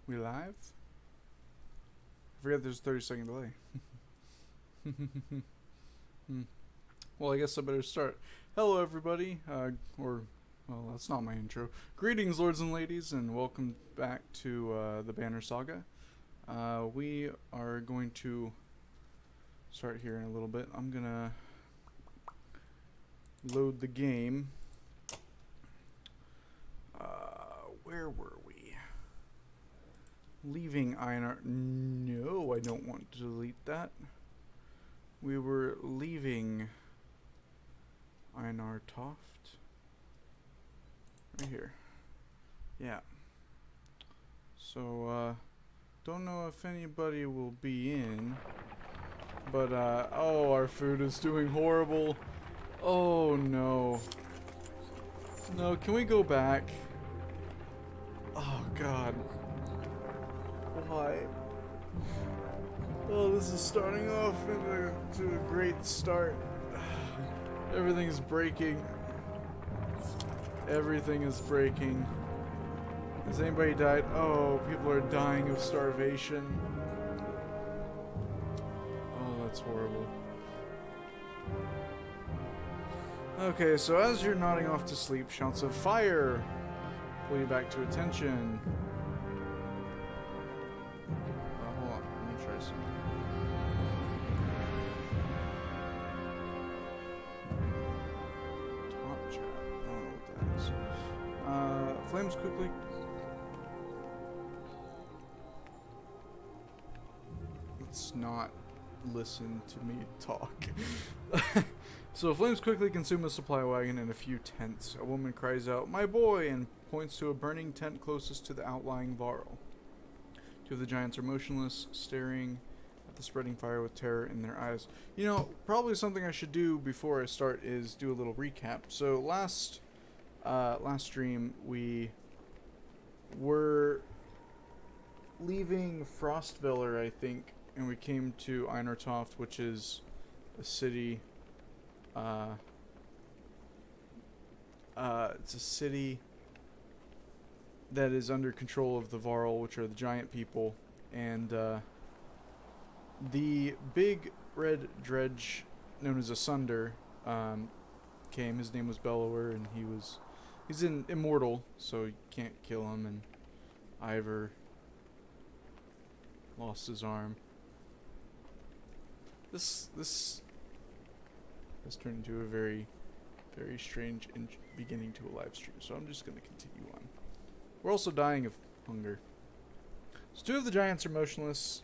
We live? I forget there's a 30-second delay. Well, I guess I better start. Hello, everybody. Well, that's not my intro. Greetings, lords and ladies, and welcome back to the Banner Saga. We are going to start here in a little bit. I'm gonna load the game. Where were we? Leaving Einartoft. No, I don't want to delete that. We were leaving Einartoft. Right here. Yeah. So, don't know if anybody will be in. But, oh, our food is doing horrible. Oh, no. No, can we go back? Oh, God. Why? Oh, this is starting off to a great start. Everything's breaking. Everything is breaking. Has anybody died? Oh, people are dying of starvation. Oh, that's horrible. Okay, so as you're nodding off to sleep, shouts of fire pull you back to attention. Hold on, let me try something. Top chat, I don't know what that is. Flames quickly. Let's not listen to me talk. So flames quickly consume a supply wagon and a few tents. A woman cries out, "My boy!" and points to a burning tent closest to the outlying Varl. Two of the giants are motionless, staring at the spreading fire with terror in their eyes. You know, probably something I should do before I start is do a little recap. So last stream we were leaving Frostveller, I think, and we came to Einartoft, which is a city. It's a city that is under control of the Varl, which are the giant people, and the big red dredge known as a Sundr came. His name was Bellower, and he's an immortal, so you can't kill him, and Ivor lost his arm. This has turned into a very, very strange beginning to a live stream, so I'm just going to continue on. We're also dying of hunger. So two of the giants are motionless,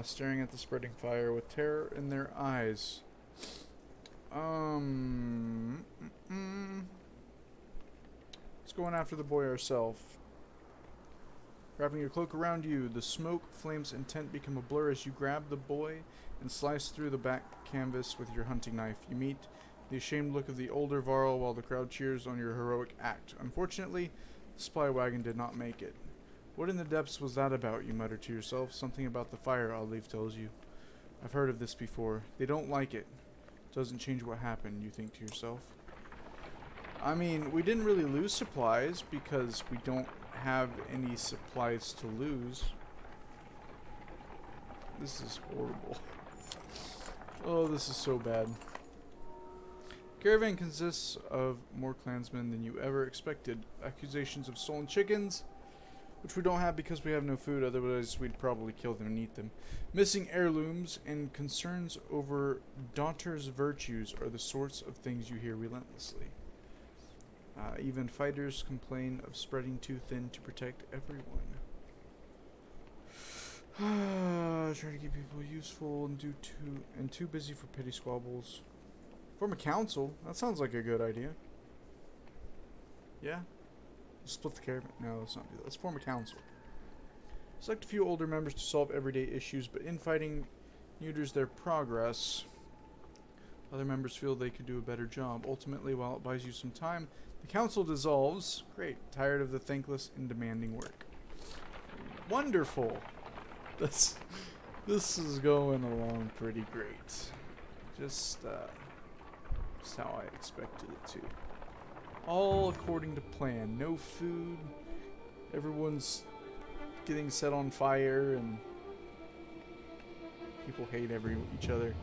staring at the spreading fire with terror in their eyes. Let's go on after the boy ourselves. Wrapping your cloak around you, the smoke, flames, and tent become a blur as you grab the boy and slice through the back canvas with your hunting knife. You meet the ashamed look of the older Varl while the crowd cheers on your heroic act. Unfortunately, the supply wagon did not make it. What in the depths was that about, you mutter to yourself. Something about the fire, Olive tells you. I've heard of this before. They don't like it. Doesn't change what happened, you think to yourself. I mean, we didn't really lose supplies because we don't have any supplies to lose. This is horrible. Oh, this is so bad. Caravan consists of more clansmen than you ever expected. Accusations of stolen chickens, which we don't have because we have no food, otherwise we'd probably kill them and eat them. Missing heirlooms and concerns over daughters' virtues are the sorts of things you hear relentlessly. Even fighters complain of spreading too thin to protect everyone. Trying to keep people useful and too busy for petty squabbles. Form a council. That sounds like a good idea. Yeah? Split the caravan. No, let's not do that. Let's form a council. Select a few older members to solve everyday issues, but infighting neuters their progress. Other members feel they could do a better job. Ultimately, while it buys you some time, the council dissolves. Great. Tired of the thankless and demanding work. Wonderful. This is going along pretty great. Just how I expected it to. All according to plan. No food. Everyone's getting set on fire and people hate each other.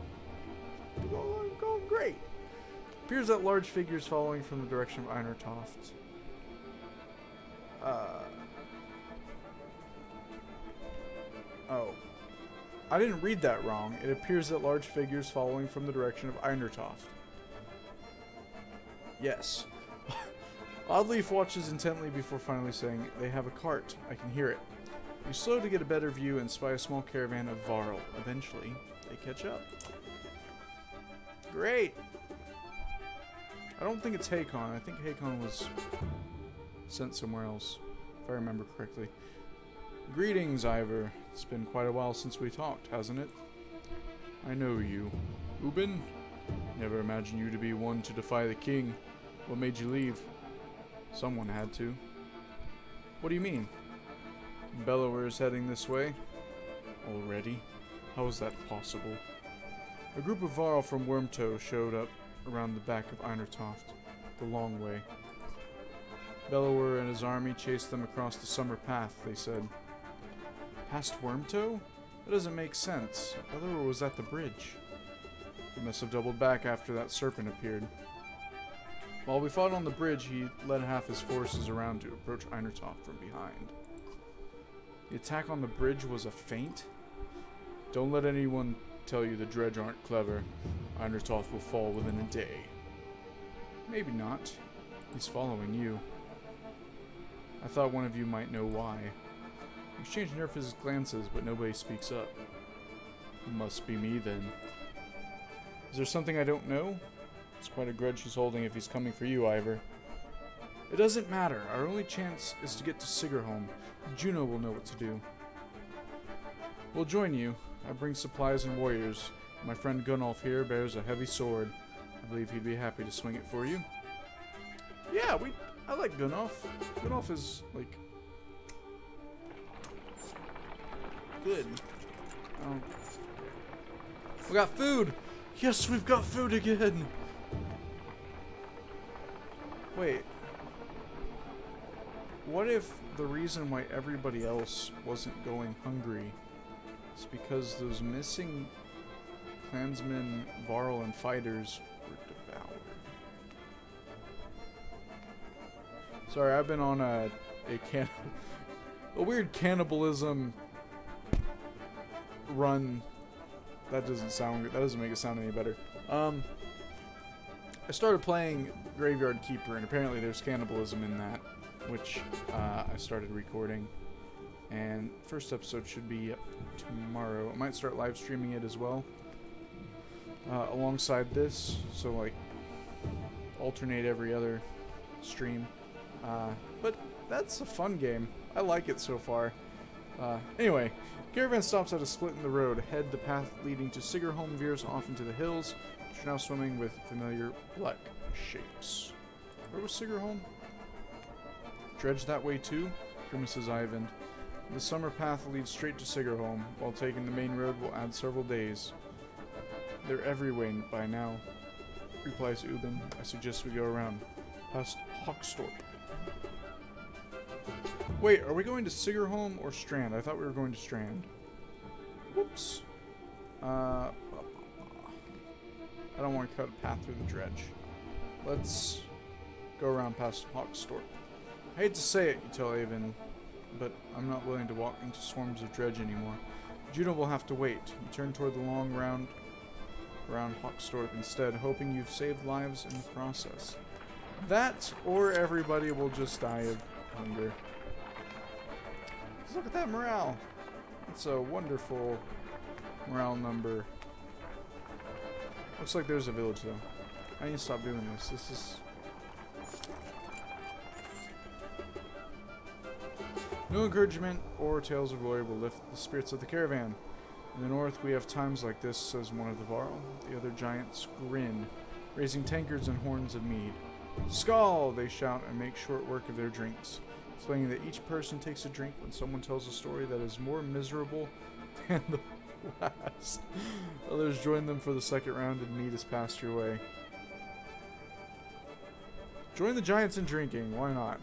Going great. Appears that large figures following from the direction of Einartoft. Oh. I didn't read that wrong. It appears that large figures following from the direction of Einartoft. Yes. Oddleaf watches intently before finally saying, "They have a cart. I can hear it." You slow to get a better view and spy a small caravan of Varl. Eventually, they catch up. Great! I don't think it's Hakon. I think Hakon was sent somewhere else, if I remember correctly. Greetings, Ivor. It's been quite a while since we talked, hasn't it? I know you. Ubin? Never imagined you to be one to defy the king. What made you leave? Someone had to. What do you mean? Bellower is heading this way. Already? How is that possible? A group of Varl from Wormtoe showed up around the back of Einartoft, the long way. Bellower and his army chased them across the summer path, they said. Past Wormtoe? That doesn't make sense. Bellower was at the bridge. He must have doubled back after that serpent appeared. While we fought on the bridge, he led half his forces around to approach Einartoft from behind. The attack on the bridge was a feint? Don't let anyone tell you the Dredge aren't clever. Einartoft will fall within a day. Maybe not. He's following you. I thought one of you might know why. We exchange nervous glances, but nobody speaks up. Must be me, then. Is there something I don't know? It's quite a grudge he's holding if he's coming for you, Ivor. It doesn't matter. Our only chance is to get to Sigerholm. Juno will know what to do. We'll join you. I bring supplies and warriors. My friend Gunnulf here bears a heavy sword. I believe he'd be happy to swing it for you. Yeah, I like Gunnulf. Gunnulf is, like, good. We got food! Yes, we've got food again! Wait. What if the reason why everybody else wasn't going hungry is because those missing clansmen, Varl, and fighters were devoured? Sorry, I've been on a weird cannibalism run. That doesn't sound good. That doesn't make it sound any better. I started playing Graveyard Keeper, and apparently there's cannibalism in that, which I started recording. And first episode should be up tomorrow. I might start live streaming it as well, alongside this, so like alternate every other stream. But that's a fun game. I like it so far. Anyway, caravan stops at a split in the road. Ahead, the path leading to Sigerholm veers off into the hills, which are now swimming with familiar black shapes. Where was Sigerholm? Dredge that way too? Grimaces Ivan. The summer path leads straight to Sigerholm, while taking the main road will add several days. They're everywhere by now, replies Ubin. I suggest we go around, past Hawkstorp. Wait, are we going to Sigerholm or Strand? I thought we were going to Strand. Whoops. I don't want to cut a path through the dredge. Let's go around past Hawkstorp. I hate to say it, you tell Avon, but I'm not willing to walk into swarms of dredge anymore. Juno will have to wait. You turn toward the long round around Hawkstorp instead, hoping you've saved lives in the process. That, or everybody will just die of hunger. Look at that morale. That's a wonderful morale number. Looks like there's a village though. I need to stop doing this. This is... No encouragement or tales of glory will lift the spirits of the caravan. In the north we have times like this, says one of the Varl. The other giants grin, raising tankards and horns of mead. Skål! They shout and make short work of their drinks, explaining that each person takes a drink when someone tells a story that is more miserable than the last. Others join them for the second round and mead is passed your way. Join the giants in drinking, why not?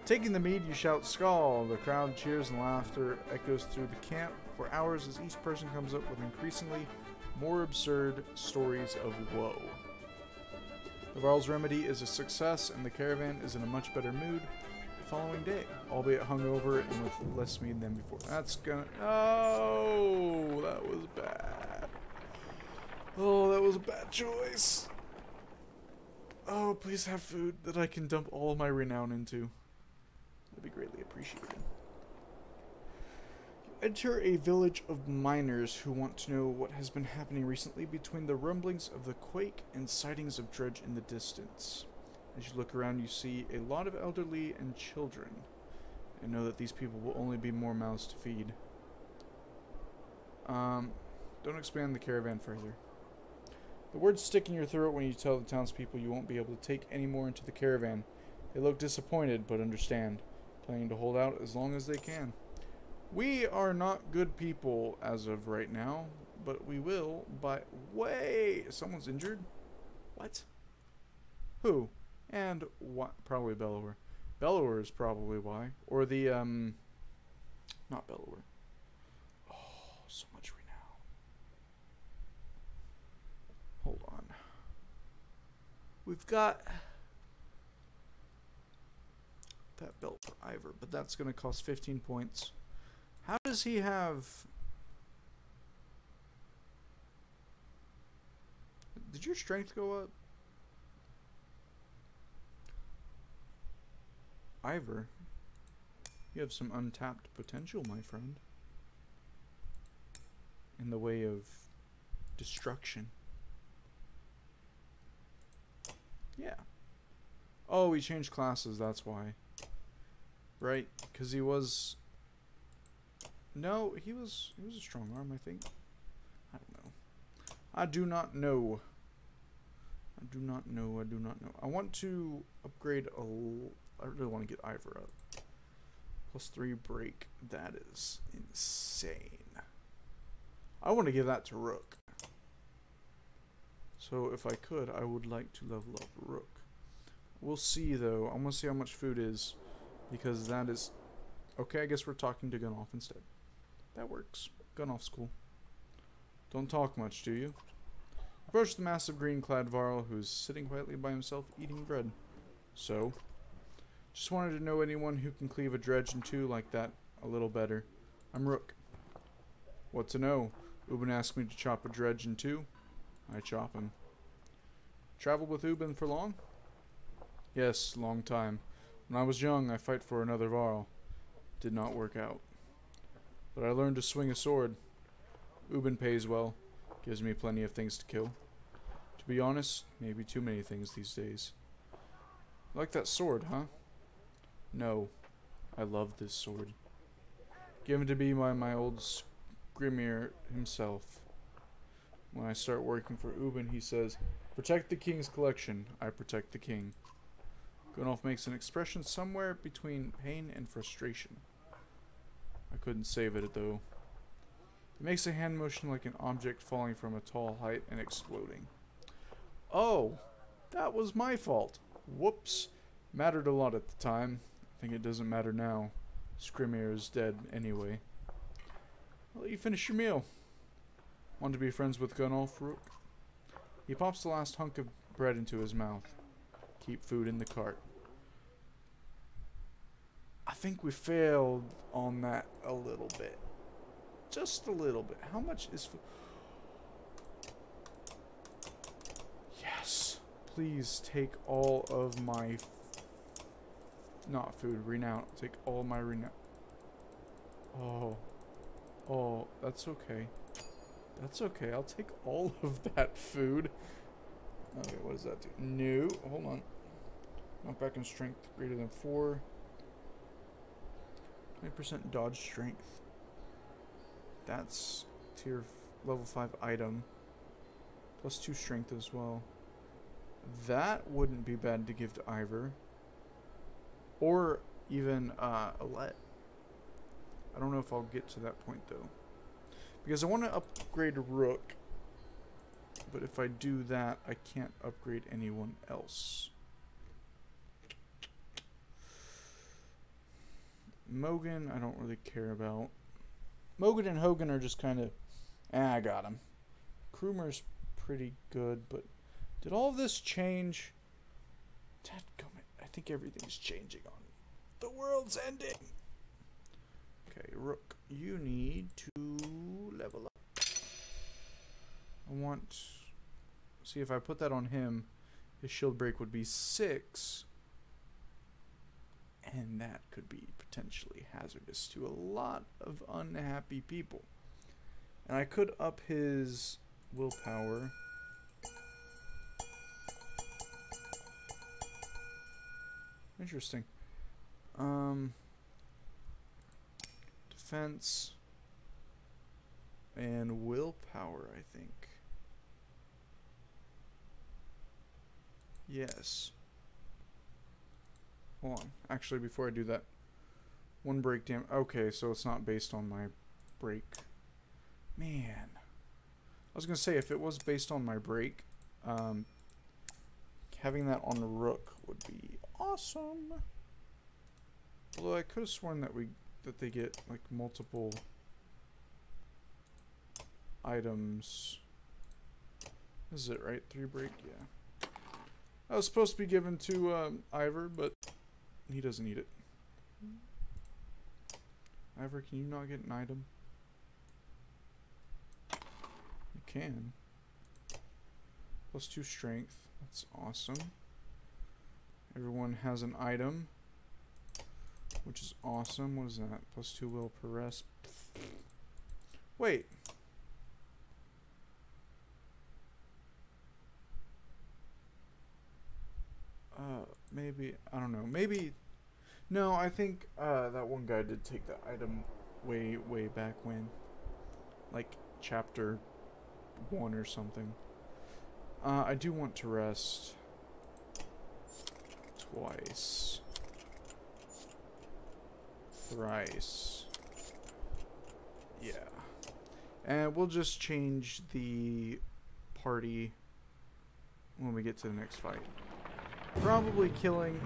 Taking the mead, you shout "Skull!" The crowd cheers and laughter echoes through the camp for hours as each person comes up with increasingly more absurd stories of woe. The Varl's remedy is a success, and the caravan is in a much better mood the following day, albeit hungover and with less mead than before. That's gonna... Oh, that was bad. Oh, that was a bad choice. Oh, please have food that I can dump all of my renown into. That'd be greatly appreciated. You enter a village of miners who want to know what has been happening recently between the rumblings of the quake and sightings of dredge in the distance. As you look around, you see a lot of elderly and children, and know that these people will only be more mouths to feed. Don't expand the caravan further. The words stick in your throat when you tell the townspeople you won't be able to take any more into the caravan. They look disappointed, but understand, planning to hold out as long as they can. We are not good people as of right now, but we will by... Wait! Someone's injured? What? Who? And what? Probably Bellower. Bellower is probably why. Or the, not Bellower. Oh, so much renown. Hold on. We've got that belt for Ivor, but that's going to cost 15 points. How does he have... Did your strength go up? Ivor, you have some untapped potential, my friend. In the way of destruction. Yeah. Oh, he changed classes, that's why. Right, because he was... No, he was a strong arm, I think. I don't know. I do not know. I do not know. I do not know. I want to upgrade a... I really want to get Ivor up. +3 break. That is insane. I want to give that to Rook. So if I could, I would like to level up Rook. We'll see though. I want to see how much food is. Because that is... Okay, I guess we're talking to Gunoff instead. That works. Gunoff's cool. Don't talk much, do you? Approach the massive green-clad Varl who's sitting quietly by himself eating bread. So... Just wanted to know anyone who can cleave a dredge in two like that a little better. I'm Rook. What to know? Ubin asked me to chop a dredge in two. I chop him. Traveled with Ubin for long? Yes, long time. When I was young, I fight for another Varl. Did not work out. But I learned to swing a sword. Ubin pays well. Gives me plenty of things to kill. To be honest, maybe too many things these days. Like that sword, huh? No. I love this sword. Given to me by my old Scrimir himself. When I start working for Ubin, he says, "Protect the king's collection. I protect the king." Gunoff makes an expression somewhere between pain and frustration. I couldn't save it, though. It makes a hand motion like an object falling from a tall height and exploding. Oh, that was my fault. Whoops. Mattered a lot at the time. I think it doesn't matter now. Scrimir is dead anyway. I'll let you finish your meal. Want to be friends with Gunoff, Rook? He pops the last hunk of bread into his mouth. Keep food in the cart. I think we failed on that a little bit. Just a little bit. How much is food? Yes. Please take all of my... Not food, renown. Take all my renown. Oh. Oh, that's okay. That's okay. I'll take all of that food. Okay, what does that do? No. Hold on. Knock back in strength greater than 4. 20% dodge strength. That's level 5 item. +2 strength as well. That wouldn't be bad to give to Ivor. Or even Alette. I don't know if I'll get to that point though. Because I want to upgrade Rook. But if I do that, I can't upgrade anyone else. Mogan, I don't really care about. Mogan and Hogan are just kind of... I got him. Krumer's pretty good, but... Did all of this change? Dadgummit, I think everything's changing on me. The world's ending! Okay, Rook, you need to level up. I want... See, if I put that on him, his shield break would be 6. And that could be potentially hazardous to a lot of unhappy people. And I could up his willpower. Interesting. Defense and willpower, I think. Yes. Hold on. Actually, before I do that, 1 break damage. Okay, so it's not based on my break. Man. I was going to say, if it was based on my break, having that on the Rook would be awesome. Although I could have sworn that they get like multiple items. This is it, right? 3 break? Yeah. That was supposed to be given to Ivor, but he doesn't need it. Ivor, can you not get an item? You can. +2 strength. That's awesome. Everyone has an item, which is awesome. What is that? +2 will per rest. Wait. Maybe, I don't know. Maybe, no, I think that one guy did take the item way back when. Like, chapter 1 or something. I do want to rest twice. Thrice. Yeah. And we'll just change the party when we get to the next fight. Probably killing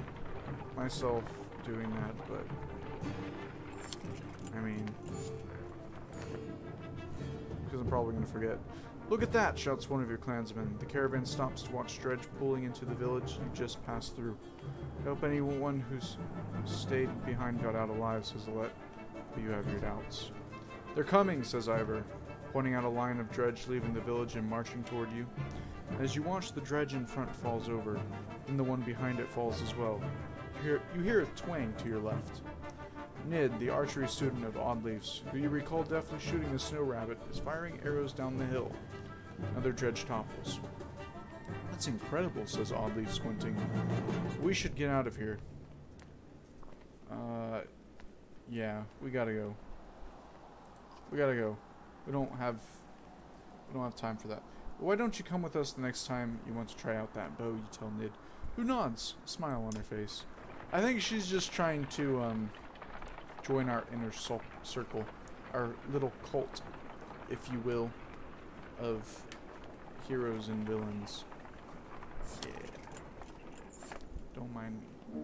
myself doing that, but I mean, because I'm probably going to forget. Look at that, shouts one of your clansmen. The caravan stops to watch Dredge pulling into the village you just passed through. I hope anyone who's stayed behind got out alive, says Alette, but you have your doubts. They're coming, says Ivor, pointing out a line of Dredge leaving the village and marching toward you. As you watch, the Dredge in front falls over, and the one behind it falls as well. You hear a twang to your left. Nid, the archery student of Oddleaf's, who you recall deftly shooting the snow rabbit, is firing arrows down the hill. Another Dredge topples. That's incredible, says Oddleaf, squinting. We should get out of here. Yeah, we gotta go. We gotta go. We don't have time for that. Why don't you come with us the next time you want to try out that bow, you tell Nid, who nods, a smile on her face. I think she's just trying to, join our inner circle, our little cult, if you will, of heroes and villains. Yeah. Don't mind me.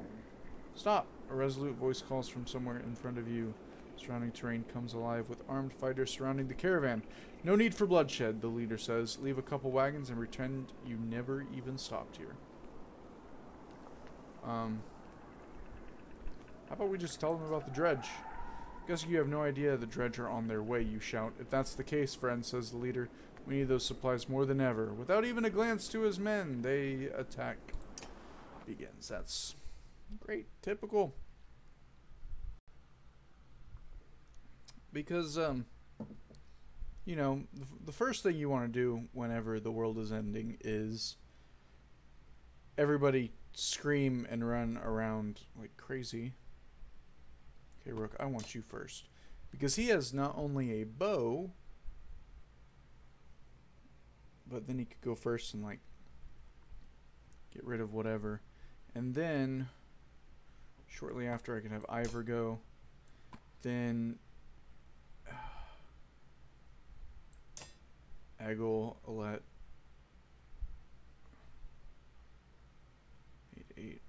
Stop! A resolute voice calls from somewhere in front of you. Surrounding terrain comes alive with armed fighters surrounding the caravan. No need for bloodshed, the leader says. Leave a couple wagons and pretend you never even stopped here. How about we just tell them about the Dredge? Guessing you have no idea the Dredge are on their way, you shout. If that's the case, friend, says the leader, we need those supplies more than ever. Without even a glance to his men, they attack begins. That's great. Typical. Because, you know, the first thing you want to do whenever the world is ending is everybody scream and run around like crazy. Okay, Rook, I want you first. Because he has not only a bow, but then he could go first and, like, get rid of whatever. And then, shortly after, I can have Ivor go. Then Eggle, Alette. 8, 8. 1,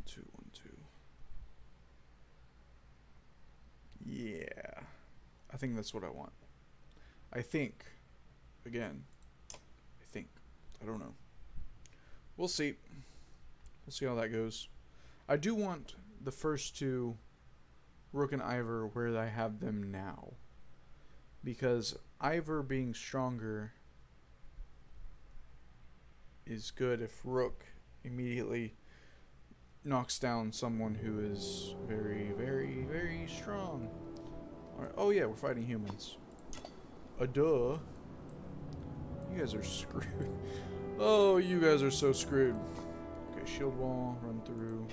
2, 1, 2. think that's what I want. I think. Again. I think. I don't know. We'll see. We'll see how that goes. I do want the first two, Rook and Ivor, where I have them now. Because Ivor being stronger is good if Rook immediately knocks down someone who is very, very, very strong. Alright. Oh yeah, we're fighting humans. Duh. You guys are screwed. Oh, you guys are so screwed. Okay, shield wall, run through.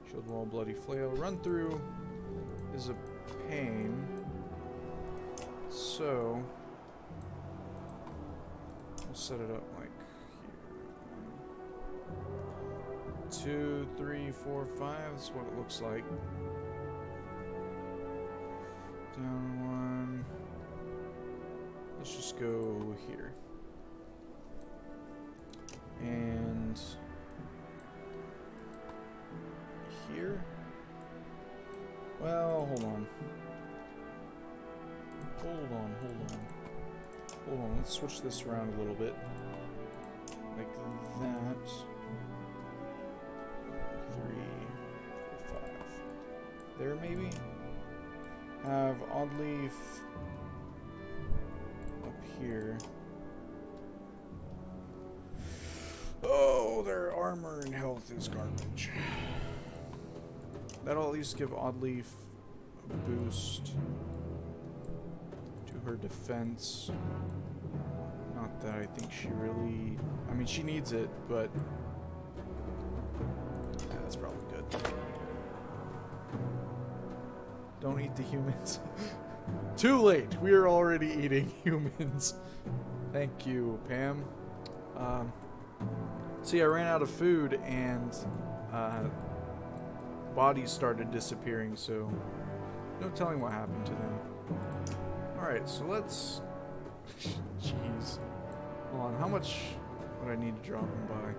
Shield wall, bloody flail, run through is a pain. So we'll set it up like here. 2, 3, 4, 5. That's what it looks like. Down one. Let's just go here. And here. Well, hold on. Hold on, let's switch this around a little bit. Like that. 3, 4, 5. There, maybe? Have Oddleaf up here. Oh, their armor and health is garbage. That'll at least give Oddleaf a boost to her defense. Not that I think she really... I mean, she needs it, but... yeah, that's probably good. Don't eat the humans. Too late! We are already eating humans. Thank you, Pam. See, I ran out of food and bodies started disappearing, so no telling what happened to them. Alright, so let's... jeez. Hold on, how much would I need to drop them by?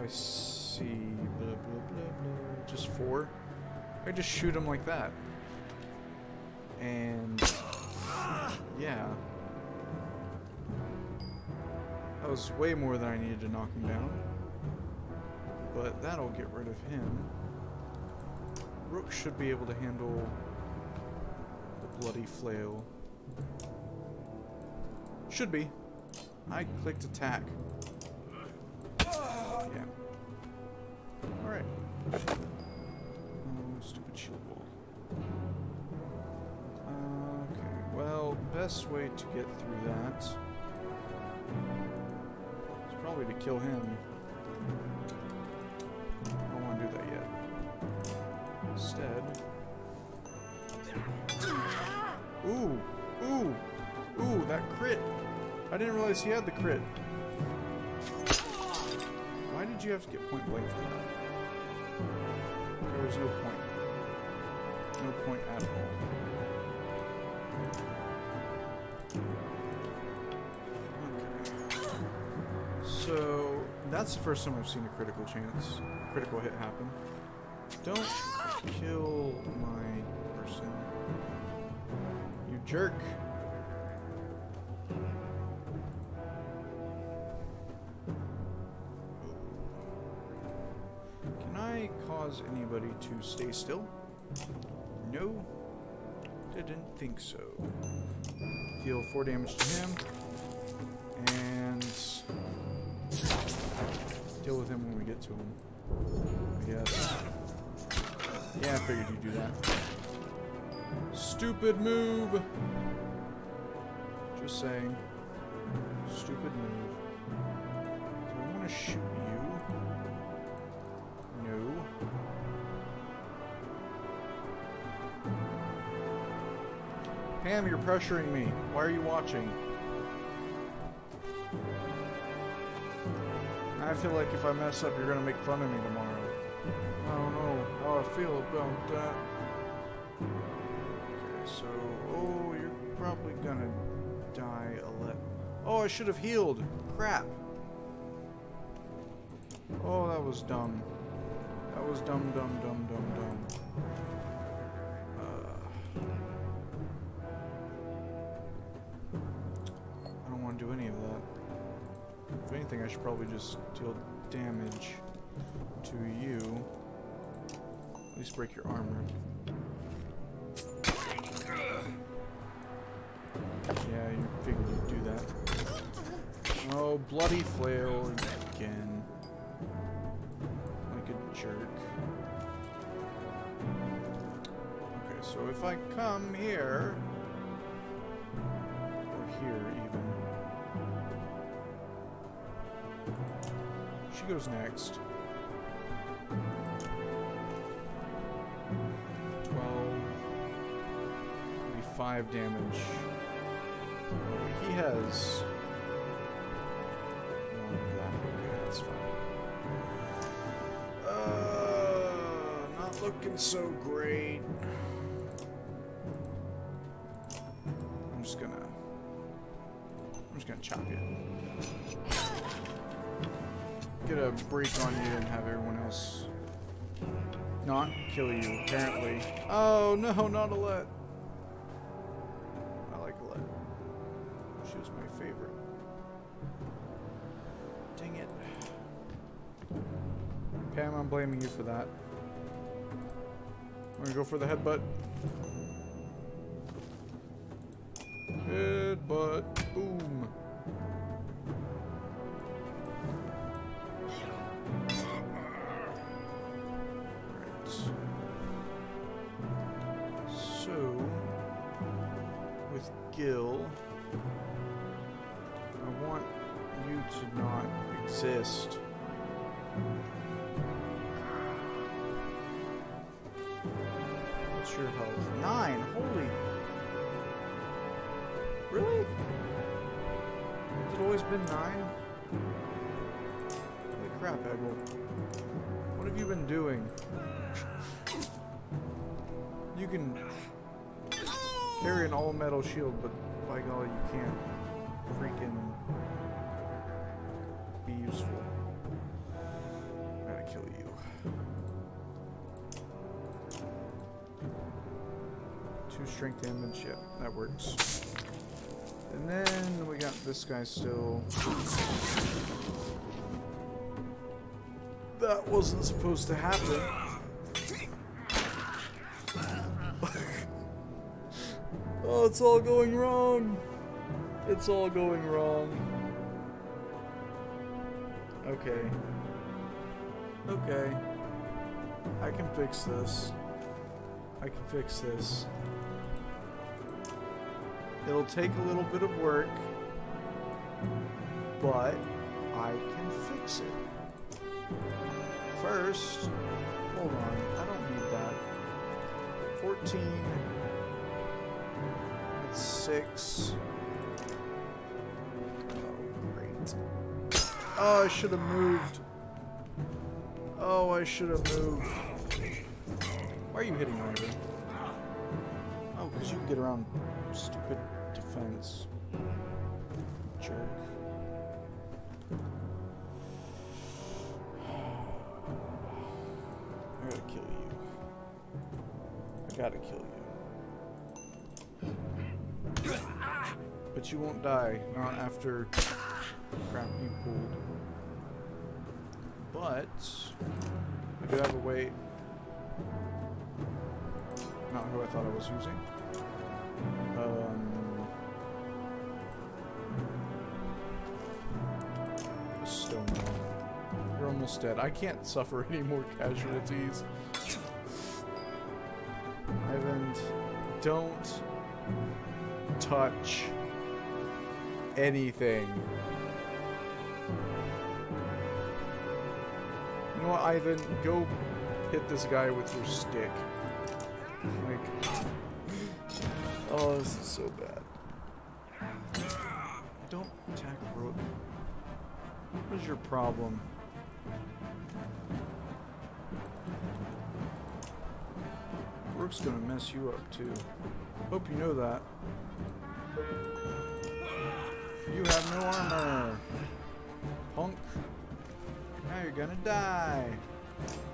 By C... blah, blah, blah, blah. Just 4? I just shoot them like that. And... yeah. That was way more than I needed to knock him down. But that'll get rid of him. Rook should be able to handle the bloody flail. Should be. I clicked attack. Yeah. Alright. Oh, stupid shield wall. Okay, well, best way to get through that is probably to kill him. I don't want to do that yet. Instead... ooh! Ooh! Ooh, that crit! I didn't realize he had the crit. Why did you have to get point blank for that? There was no point. No point at all. Okay. So, that's the first time I've seen a critical hit happen. Don't kill my person. You jerk. Can I cause anybody to stay still? No. Didn't think so. Deal 4 damage to him. And deal with him when we get to him. I guess. Yeah, I figured you'd do that. Stupid move! Just saying. Stupid move. Do I want to shoot you? No. Pam, you're pressuring me. Why are you watching? I feel like if I mess up, you're gonna make fun of me tomorrow. I don't know how I feel about that. Okay, so... oh, you're probably gonna die oh, I should have healed. Crap. Oh, that was dumb. That was dumb. If anything, I should probably just deal damage to you. At least break your armor. Yeah, you figured you'd do that. Oh, bloody flail again. Like a jerk. Okay, so if I come here, or here even, she goes next. 12, maybe 5 damage. He has one of that. Okay, that's fine. Not looking so great. I'm just gonna chop you. Get a break on you and have everyone else not kill you, apparently. Oh no, not Alette. I like Alette. She was my favorite. Dang it. Pam, I'm blaming you for that. I'm gonna go for the headbutt. Headbutt. Boom. Gil, I want you to not exist. What's your health? 9! Holy! Really? Has it always been 9? Holy crap, Eggle. What have you been doing? You can carry an all-metal shield, but by golly, you can't freaking be useful. I gotta kill you. 2 strength damage, yeah, that works. And then we got this guy still. That wasn't supposed to happen. Oh, it's all going wrong. It's all going wrong. Okay. Okay. I can fix this. I can fix this. It'll take a little bit of work, but I can fix it. First, hold on. I don't need that. 14. 6. Oh, great. Oh, I should have moved. Oh, I should have moved. Why are you hitting me? Oh, because you can get around stupid defense. Jerk. I gotta kill you. I gotta kill you. But you won't die, not after crap you pulled. But I do have a way. Not who I thought I was using. Stonewall. You're almost dead. I can't suffer any more casualties. Ivan, don't touch anything. You know what, Ivan? Go hit this guy with your stick. Like, oh, this is so bad. Don't attack Rook. What is your problem? Rook's gonna mess you up too. Hope you know that. You have no armor. Punk. Now you're gonna die.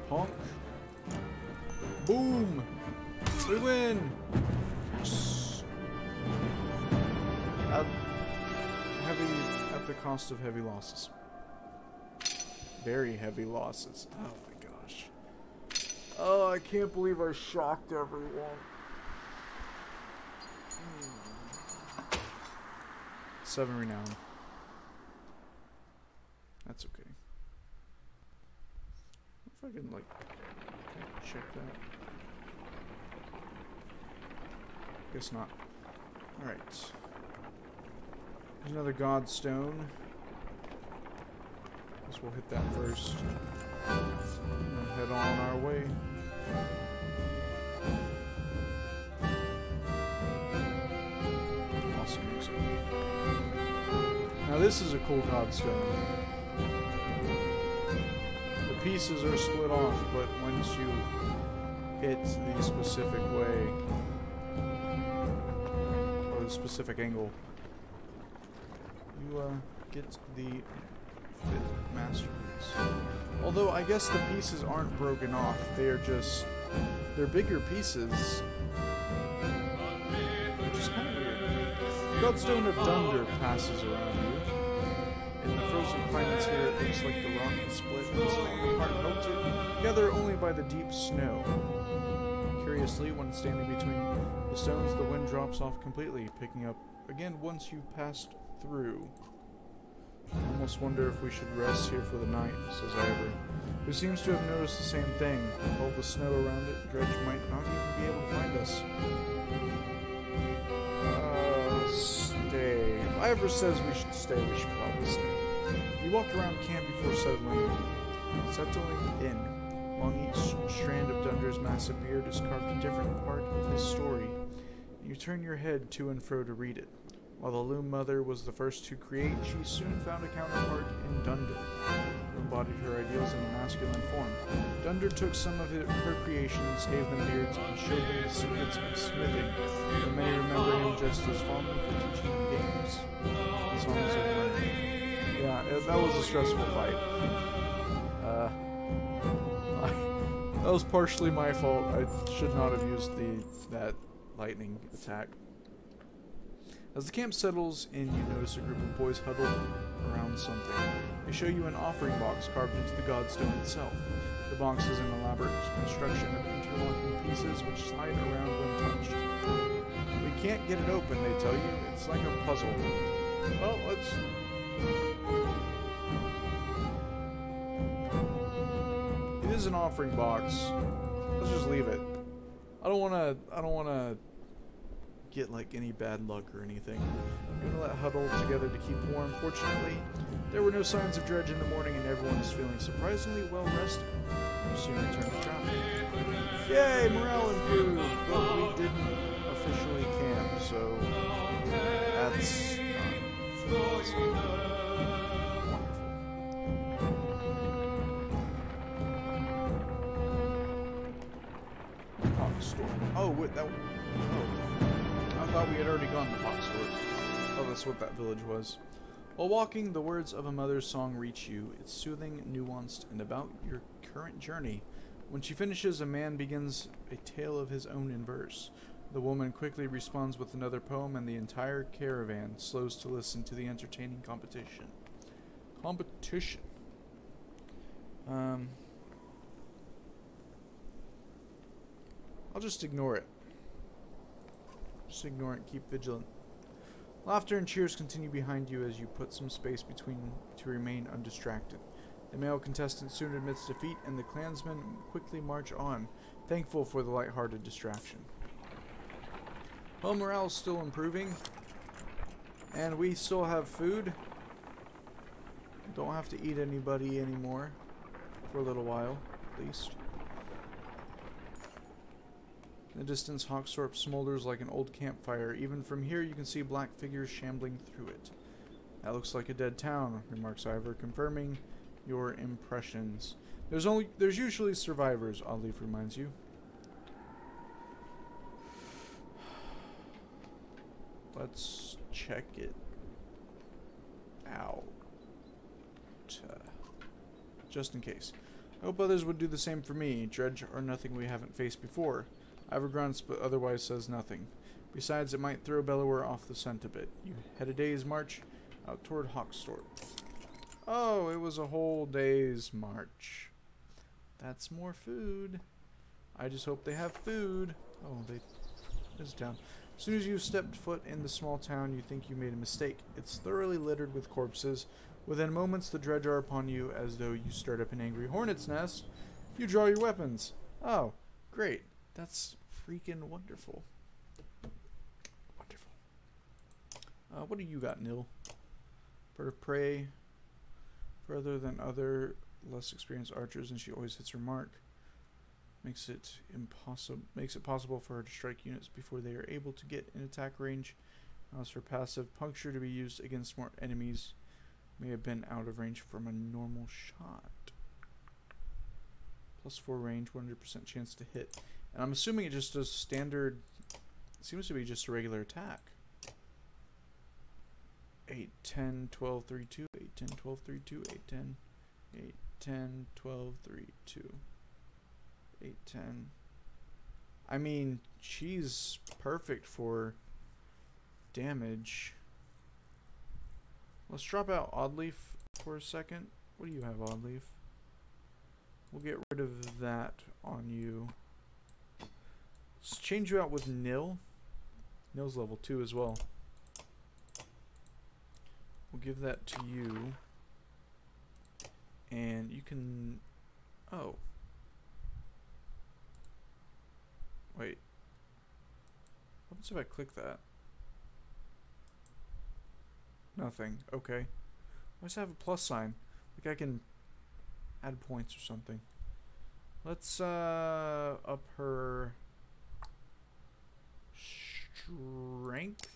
Punk. Boom. We win. Yes. At the cost of heavy losses. very heavy losses. Oh my gosh. Oh, I can't believe I shocked everyone. 7 renown. That's okay. If I can, like, check that. Guess not. Alright. There's another god stone. Guess we'll hit that first. And head on our way. Awesome music. Now this is a cool god stone. The pieces are split off, but once you hit the specific way, or the specific angle, you get the fit masterpiece. Although I guess the pieces aren't broken off, they are just, they're bigger pieces. Which is kind of weird. The Godstone of Dunder passes around you. In the frozen climates here, it looks like the rock is split and is falling apart, melted together only by the deep snow. Curiously, when standing between the stones, the wind drops off completely, picking up again once you've passed through. I almost wonder if we should rest here for the night, says Ivor, who seems to have noticed the same thing. With all the snow around it, Dredge might not even be able to find us. Stay. If Ivor says we should stay, we should probably stay. You walk around camp before settling in. Along each strand of Dunder's massive beard is carved a different part of his story. You turn your head to and fro to read it. While the Loom Mother was the first to create, she soon found a counterpart in Dunder, who embodied her ideals in a masculine form. Dunder took some of her creations, gave them beards, and showed them the secrets of smithing, but many remember him just as fondly for teaching them games, and songs of learning. Yeah, that was a stressful fight. That was partially my fault. I should not have used that lightning attack. As the camp settles in, you notice a group of boys huddled around something. They show you an offering box carved into the godstone itself. The box is an elaborate construction of interlocking pieces which slide around when touched. We can't get it open, they tell you. It's like a puzzle. Well, let's... It is an offering box. Let's just leave it. I don't wanna get like any bad luck or anything. We're gonna let huddle together to keep warm. Fortunately, there were no signs of Dredge in the morning and everyone is feeling surprisingly well rested. You soon return to travel. Yay, morale improved, but we didn't officially camp, so that's wonderful. Oh, wait, that... Oh. I thought we had already gone to Poxford. Oh, that's what that village was. While walking, the words of a mother's song reach you. It's soothing, nuanced, and about your current journey. When she finishes, a man begins a tale of his own in verse. The woman quickly responds with another poem, and the entire caravan slows to listen to the entertaining competition. Competition. I'll just ignore it. Just ignore it and keep vigilant. Laughter and cheers continue behind you as you put some space between to remain undistracted. The male contestant soon admits defeat, and the clansmen quickly march on, thankful for the light-hearted distraction. Well, morale is still improving, and we still have food. Don't have to eat anybody anymore, for a little while, at least. In the distance, Hawksthorpe smolders like an old campfire. Even from here, you can see black figures shambling through it. That looks like a dead town, remarks Ivor, confirming your impressions. There's usually survivors, Oddleif reminds you. Let's check it out. Just in case. I hope others would do the same for me. Dredge are nothing we haven't faced before. Ivor grunts, but otherwise says nothing. Besides, it might throw Bellower off the scent a bit. You head a day's march out toward Hawksthorpe. Oh, it was a whole day's march. That's more food. I just hope they have food. Oh, this town. As soon as you stepped foot in the small town, you think you made a mistake. It's thoroughly littered with corpses. Within moments, the dread are upon you as though you stirred up an angry hornet's nest. You draw your weapons. Oh, great. That's freaking wonderful. Wonderful. What do you got, Nil? Bird of prey. Further than other less experienced archers, and she always hits her mark. Makes it possible for her to strike units before they are able to get in attack range. Allows her passive puncture to be used against more enemies. May have been out of range from a normal shot. +4 range, 100% chance to hit. And I'm assuming it just does standard. It seems to be just a regular attack. 8, 10, 12, 3, 2, 8, 10, 12, 3, 2, 8, 10, 8, 10, 12, 3, 2, 8, 10. I mean, she's perfect for damage. Let's drop out Oddleaf for a second. What do you have, Oddleaf? We'll get rid of that on you. Let's change you out with Nil. Nil's level 2 as well. We'll give that to you. And you can... Oh. Wait. What happens if I click that? Nothing. Okay. Why does it have a plus sign? Like I can add points or something. Let's up her strength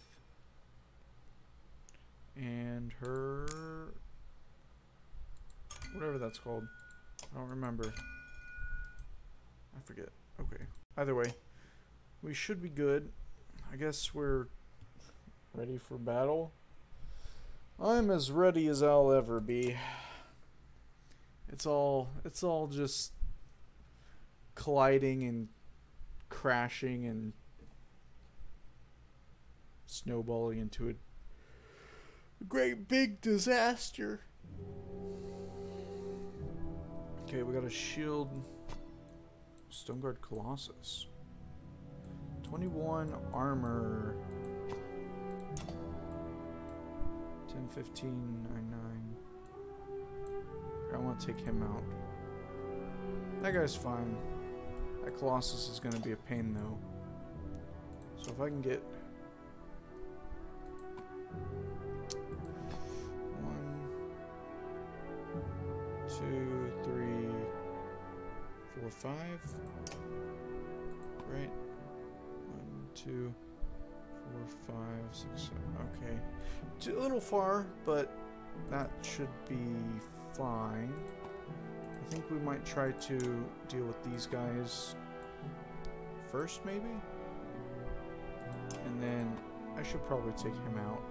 and her whatever that's called. I don't remember. I forget. Okay. Either way, we should be good. I guess we're ready for battle. I'm as ready as I'll ever be. It's all just colliding and crashing and snowballing into a great big disaster. Okay, we got a shield. Stoneguard Colossus. 21 armor. 10, 15, 99. I want to take him out. That guy's fine. That Colossus is going to be a pain though. So if I can get 1, 2, 3, 4, 5. Right. 1, 2, 4, 5, 6, 7. Okay. A little far, but that should be fine. I think we might try to deal with these guys first, maybe? And then I should probably take him out.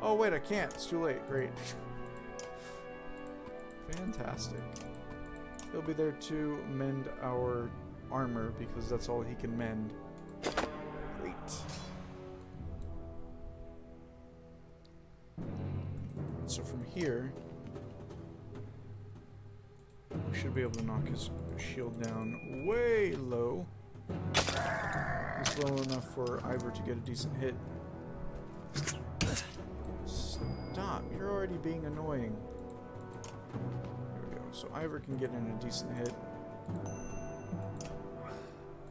Oh, wait, I can't. It's too late. Great. Fantastic. He'll be there to mend our armor because that's all he can mend. Great. So from here, we should be able to knock his shield down way low. It's low enough for Ivor to get a decent hit. Stop, you're already being annoying. There we go. So Ivor can get in a decent hit.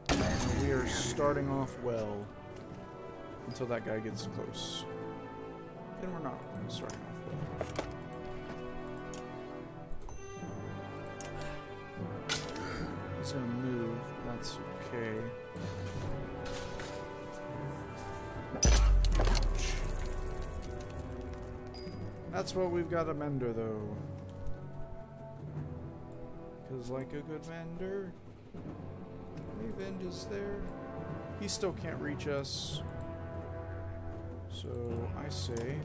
And we are starting off well until that guy gets close. Then we're not starting off well. He's gonna move, that's okay. Ouch. That's what we've got to mender though. Because like a good mender, revenge is there. He still can't reach us. So I say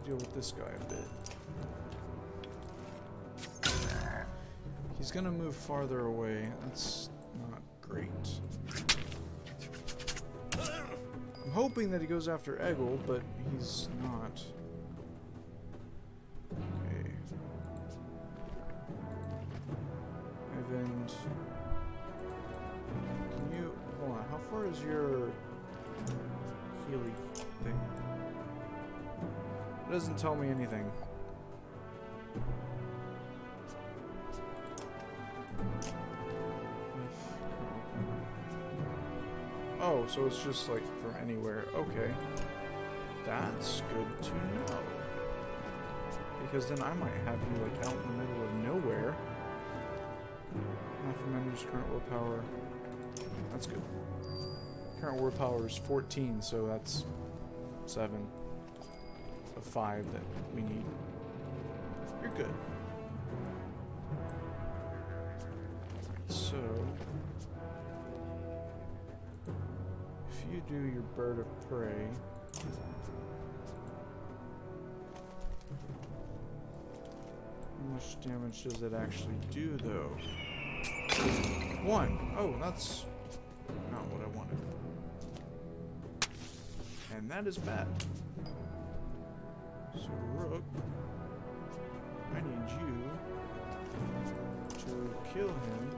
deal with this guy a bit. He's gonna move farther away. That's not great. I'm hoping that he goes after Eggle, but he's not. Okay. Ivan, can you hold on? How far is your Healy thing? It doesn't tell me anything. Oh, so it's just like from anywhere. Okay. That's good to know. Because then I might have you like out in the middle of nowhere. Half a menor's current willpower. That's good. Current willpower is 14, so that's 7 of 5 that we need. You're good. So if you do your bird of prey, how much damage does it actually do though? 1. Oh, that's not what I wanted. And that is bad. So Rook, I need you to kill him.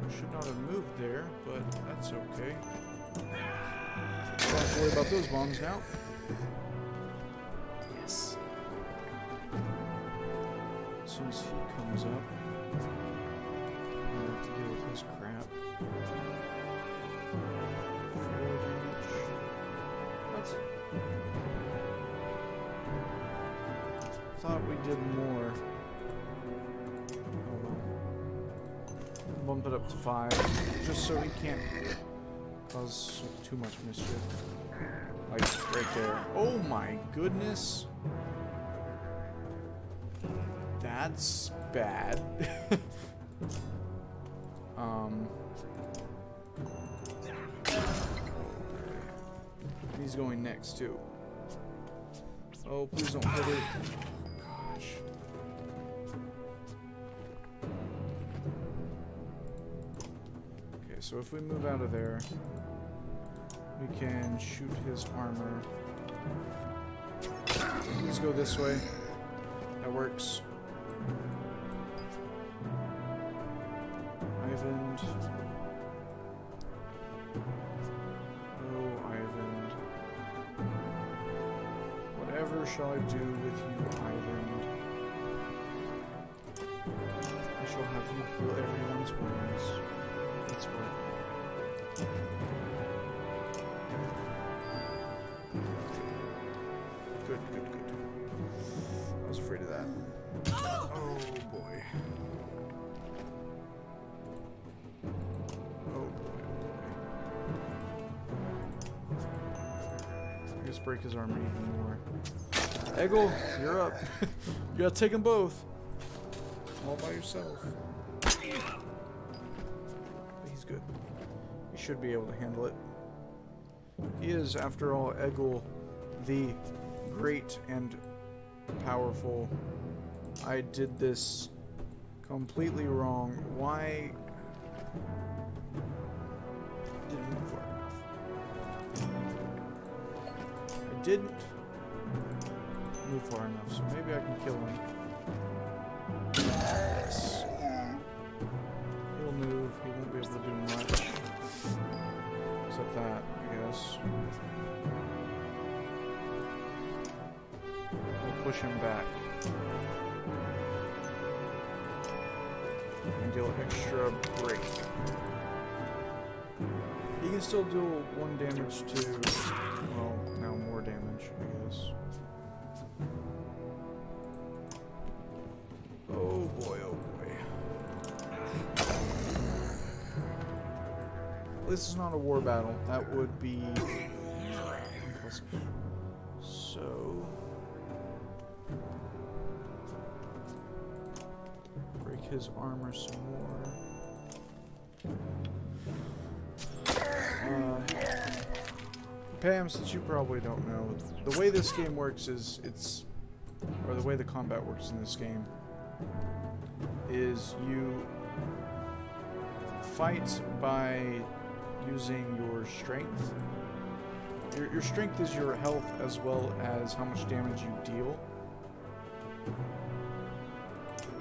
I should not have moved there, but that's okay. Don't have to worry about those bombs now. Yes. As soon as he comes up, I have to deal with his crap. 4 damage. What? Thought we did more. Hold on. Bump it up to 5, just so he can't cause too much mischief. Like right there. Oh my goodness. That's bad. He's going next too. Oh, please don't hit it. Gosh. Okay, so if we move out of there, we can shoot his armor. Please go this way. That works. Ivan. Oh, Ivan. Whatever shall I do with you, Ivan? I shall have you heal everyone's wounds. That's what. Good, good, good. I was afraid of that. Oh boy. Oh boy, oh boy. I guess break his armor even more. Eggle, you're up. You gotta take them both. All by yourself. He's good. He should be able to handle it. He is, after all, Eggle, the great and powerful. I did this completely wrong. Why didn't move far enough? I didn't move far enough, so maybe I can kill him. Yes. He'll move. He won't be able to do much. Except that, I guess. We'll push him back. And deal extra break. He can still do 1 damage to, well, now more damage, I guess. Oh boy, oh boy. This is not a war battle. That would be impressive. So break his armor some more. Pam, since you probably don't know, the way this game works is or the way the combat works in this game is you fight by using your strength Your strength is your health as well as how much damage you deal.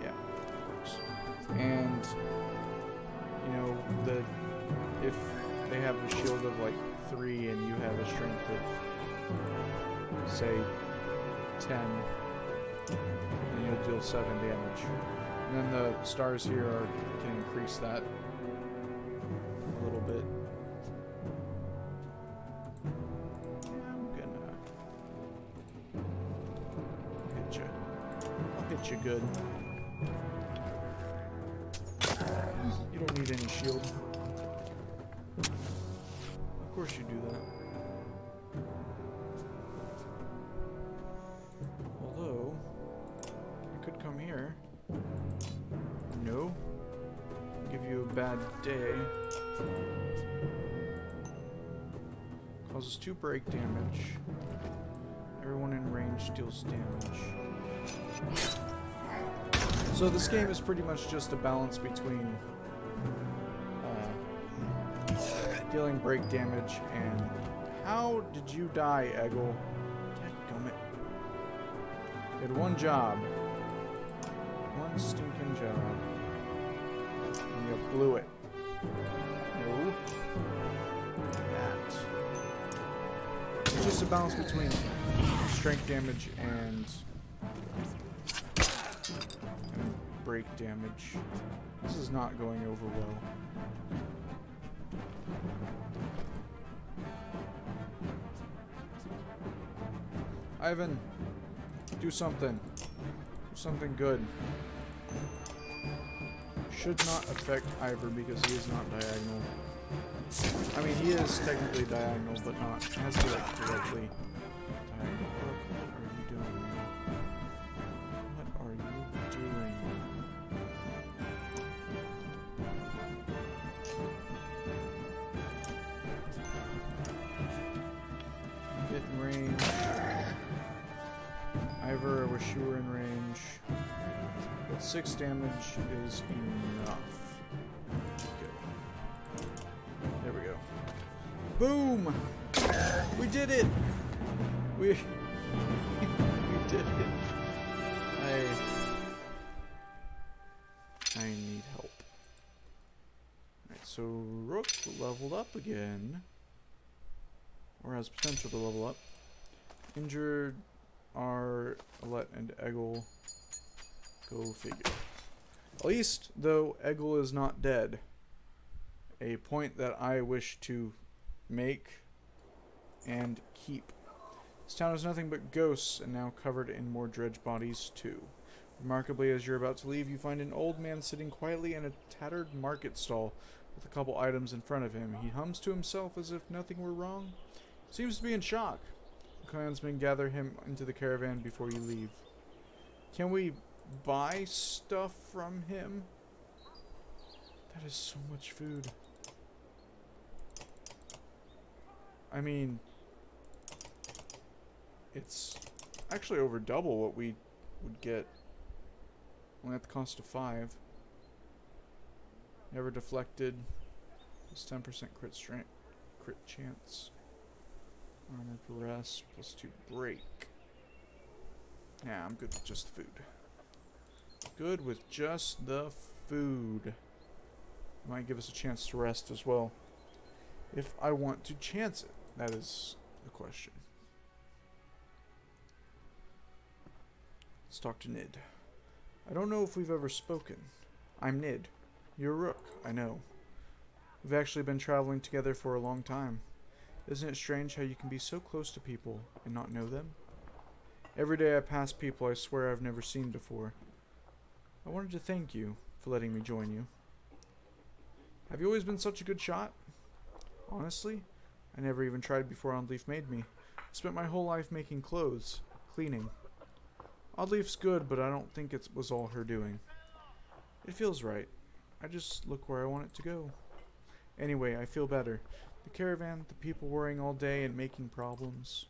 Yeah, of course. And you know, if they have a shield of like 3 and you have a strength of say 10, then you'll deal 7 damage. And then the stars here can increase that a little bit. Hit you good. You don't need any shield. Of course you do that. Although, you could come here. No. Give you a bad day. Causes 2 break damage. Everyone in range deals damage. So this game is pretty much just a balance between dealing break damage and... How did you die, Eggle? Dadgummit. You had one job. One stinking job. And you blew it. No. That. It's just a balance between strength damage and break damage. This is not going over well. Ivan, do something. Do something good. Should not affect Ivor because he is not diagonal. I mean, he is technically diagonal, but not. It has to be like directly diagonal. What are you doing? What are you doing? Get in range. Ivor, I wish you were in range. But 6 damage is enough. Okay. There we go. Boom! We did it! We did it. I need help. Alright, so Rook leveled up again. Or has potential to level up. Injured are Alette and Eggle. Go figure. At least, though, Eggle is not dead. A point that I wish to make and keep. This town is nothing but ghosts and now covered in more dredge bodies too. Remarkably, as you're about to leave, you find an old man sitting quietly in a tattered market stall with a couple items in front of him. He hums to himself as if nothing were wrong. Seems to be in shock. The clansmen gather him into the caravan before you leave. Can we buy stuff from him? That is so much food. I mean, it's actually over double what we would get only at the cost of 5. Never deflected. Plus 10% crit chance. Armor press, plus 2 break. Nah, I'm good with just the food. Good with just the food. Might give us a chance to rest as well. If I want to chance it, that is the question. Let's talk to Nid. I don't know if we've ever spoken. I'm Nid. You're Rook, I know. We've actually been traveling together for a long time. Isn't it strange how you can be so close to people and not know them? Every day I pass people I swear I've never seen before. I wanted to thank you for letting me join you. Have you always been such a good shot? Honestly, I never even tried before Oddleaf made me. I spent my whole life making clothes, cleaning. Oddleaf's good, but I don't think it was all her doing. It feels right. I just look where I want it to go. Anyway, I feel better. The caravan, the people worrying all day and making problems.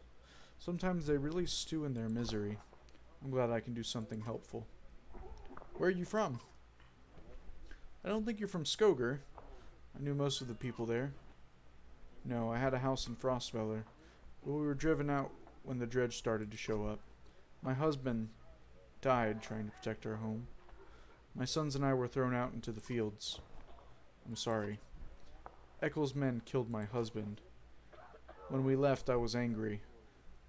Sometimes they really stew in their misery. I'm glad I can do something helpful. Where are you from? I don't think you're from Skoger. I knew most of the people there. No, I had a house in Frostweller. But we were driven out when the dredge started to show up. My husband died trying to protect our home. My sons and I were thrown out into the fields. I'm sorry. Eccles' men killed my husband. When we left, I was angry.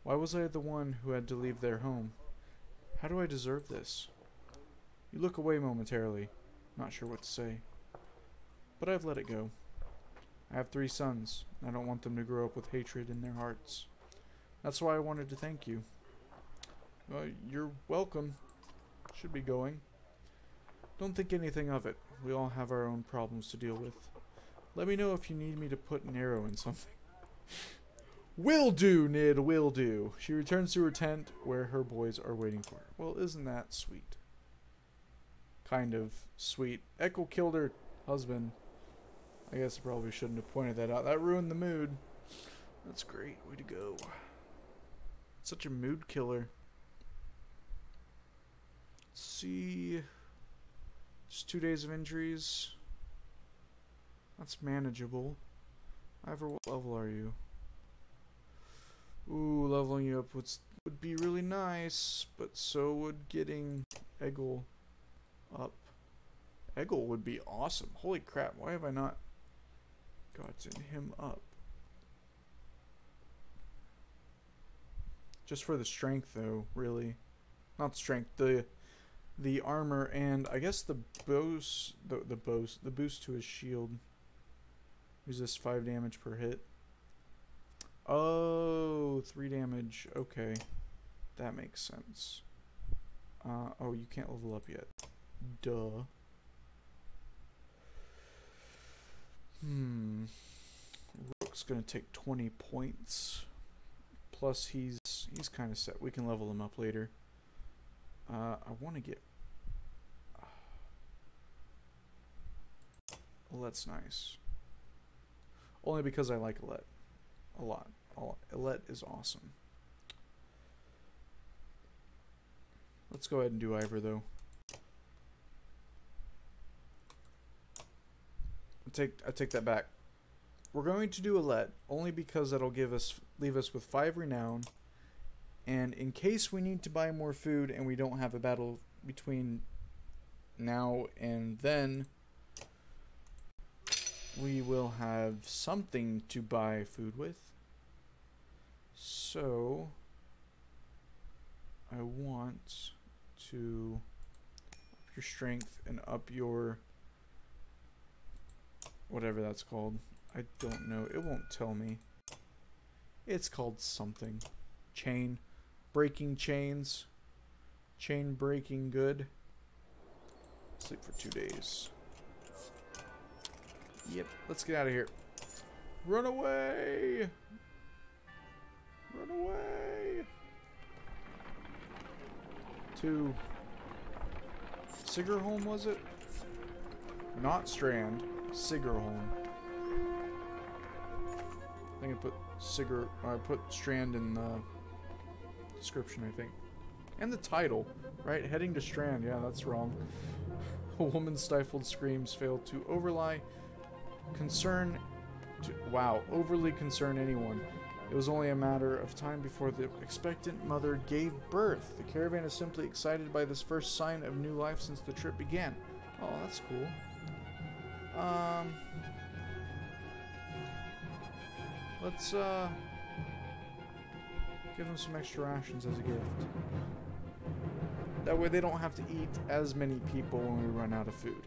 Why was I the one who had to leave their home? How do I deserve this? You look away momentarily, not sure what to say. But I've let it go. I have 3 sons, and I don't want them to grow up with hatred in their hearts. That's why I wanted to thank you. Well, you're welcome. Should be going. Don't think anything of it. We all have our own problems to deal with. Let me know if you need me to put an arrow in something. Will do, Nid, will do. She returns to her tent where her boys are waiting for her. Well, isn't that sweet? Kind of sweet. Echo killed her husband. I guess I probably shouldn't have pointed that out. That ruined the mood. That's great. Way to go. Such a mood killer. Let's see. Just 2 days of injuries. That's manageable. Ivor, what level are you? Ooh, leveling you up would be really nice, but so would getting Eggle up. Eggle would be awesome. Holy crap, why have I not gotten him up? Just for the strength though, really. Not the strength, the armor, and I guess the boost to his shield. Resist 5 damage per hit. Oh, 3 damage. Okay. That makes sense. Oh, you can't level up yet. Duh. Rook's gonna take 20 points. Plus he's kind of set. We can level him up later. I want to get... Alette's nice. Only because I like Alette a lot. Alette is awesome. Let's go ahead and do Ivor though. I take that back. We're going to do Alette only because that'll leave us with 5 renown, and in case we need to buy more food and we don't have a battle between now and then, we will have something to buy food with. So I want to up your strength and up your whatever that's called. I don't know. It won't tell me. It's called something. Chain. Breaking chains. Chain breaking good. Sleep for 2 days. Yep. Let's get out of here. Run away! Run away! To Sigerholm, was it? Not Strand. Sigerholm. I think I put Strand in the description, I think. And the title, right? Heading to Strand. Yeah, that's wrong. A woman's stifled screams failed to overly concern anyone. It was only a matter of time before the expectant mother gave birth. The caravan is simply excited by this first sign of new life since the trip began. Oh, that's cool. Let's give them some extra rations as a gift. That way they don't have to eat as many people when we run out of food.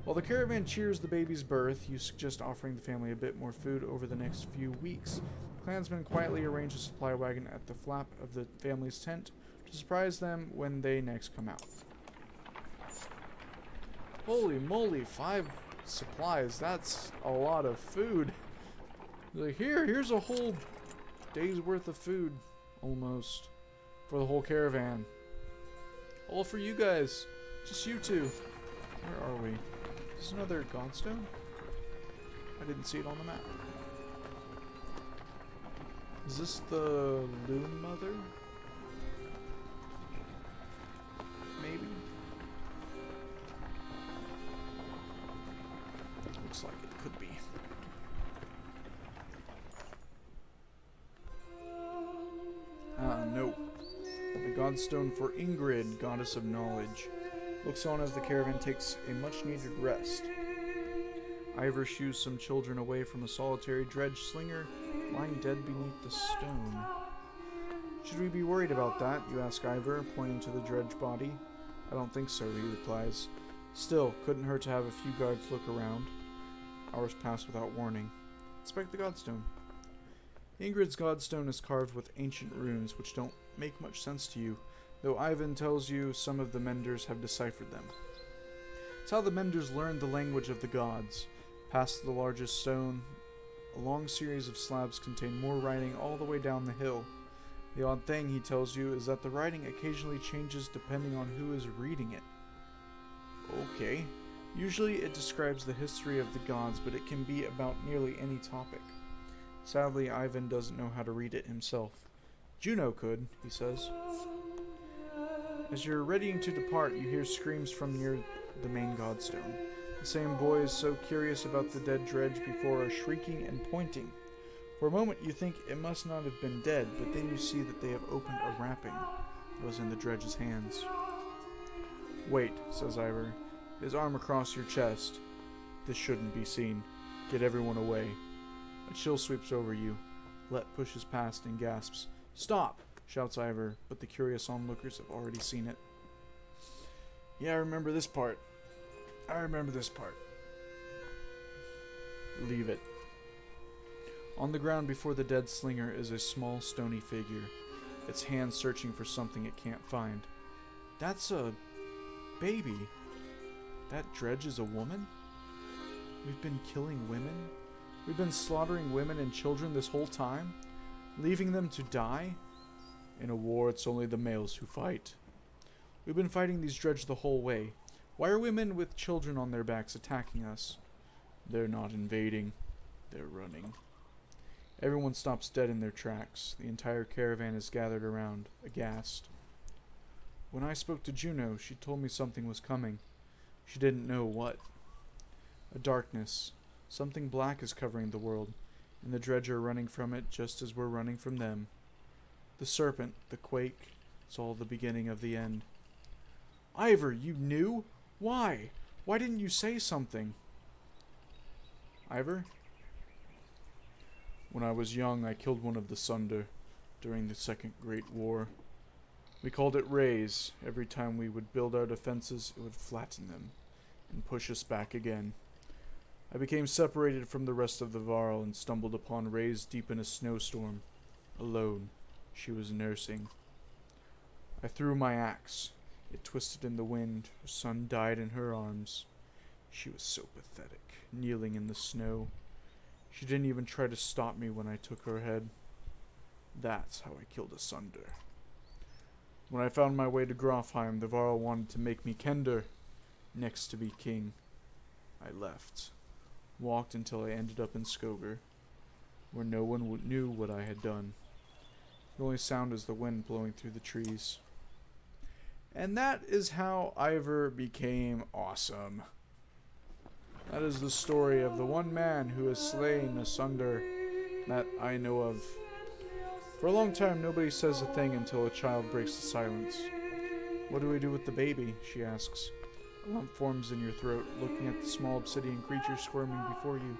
While the caravan cheers the baby's birth, you suggest offering the family a bit more food over the next few weeks. The clansmen quietly arrange a supply wagon at the flap of the family's tent to surprise them when they next come out. Holy moly, 5 supplies. That's a lot of food. Like, here's a whole day's worth of food, almost, for the whole caravan. All for you guys. Just you two. Where are we? Is this another godstone? I didn't see it on the map. Is this the Loom Mother? Maybe? Looks like it could be. Godstone for Ingrid, goddess of knowledge. Looks on as the caravan takes a much-needed rest. Ivor shoos some children away from a solitary dredge slinger lying dead beneath the stone. Should we be worried about that? You ask Ivor, pointing to the dredge body. I don't think so, he replies. Still, couldn't hurt to have a few guards look around. Hours pass without warning. Inspect the Godstone. Ingrid's Godstone is carved with ancient runes, which don't make much sense to you, though Ivan tells you some of the Menders have deciphered them. It's how the Menders learned the language of the gods. Past the largest stone, a long series of slabs contain more writing all the way down the hill. The odd thing, he tells you, is that the writing occasionally changes depending on who is reading it. Okay. Usually it describes the history of the gods, but it can be about nearly any topic. Sadly, Ivan doesn't know how to read it himself. Juno could, he says. As you're readying to depart, you hear screams from near the main Godstone. The same boys so curious about the dead dredge before are shrieking and pointing. For a moment you think it must not have been dead, but then you see that they have opened a wrapping that was in the dredge's hands. Wait, says Ivor, his arm across your chest. This shouldn't be seen. Get everyone away. A chill sweeps over you. Let pushes past and gasps. Stop! Shouts Ivor, but the curious onlookers have already seen it. Yeah, I remember this part. Leave it. On the ground before the dead slinger is a small stony figure, its hands searching for something it can't find. That's a baby. That dredge is a woman? We've been killing women? We've been slaughtering women and children this whole time? Leaving them to die? In a war, it's only the males who fight. We've been fighting these dredge the whole way. Why are women with children on their backs attacking us? They're not invading. They're running. Everyone stops dead in their tracks. The entire caravan is gathered around, aghast. When I spoke to Juno, she told me something was coming. She didn't know what. A darkness. Something black is covering the world, and the dredge are running from it just as we're running from them. The serpent, the quake, it's all the beginning of the end. Ivor, you knew? Why? Why didn't you say something? Ivor? When I was young, I killed one of the Sundr during the Second Great War. We called it Raise. Every time we would build our defenses, it would flatten them and push us back again. I became separated from the rest of the Varl and stumbled upon Raise deep in a snowstorm. Alone, she was nursing. I threw my axe. It twisted in the wind. Her son died in her arms. She was so pathetic, kneeling in the snow. She didn't even try to stop me when I took her head. That's how I killed a Sundr. When I found my way to Grofheim, the Varl wanted to make me Kender, next to be king. I left. Walked until I ended up in Skoger, where no one knew what I had done. The only sound is the wind blowing through the trees. And that is how Ivor became awesome. That is the story of the one man who has slain a Sundr that I know of. For a long time, nobody says a thing until a child breaks the silence. What do we do with the baby? She asks. A lump forms in your throat, looking at the small obsidian creature squirming before you.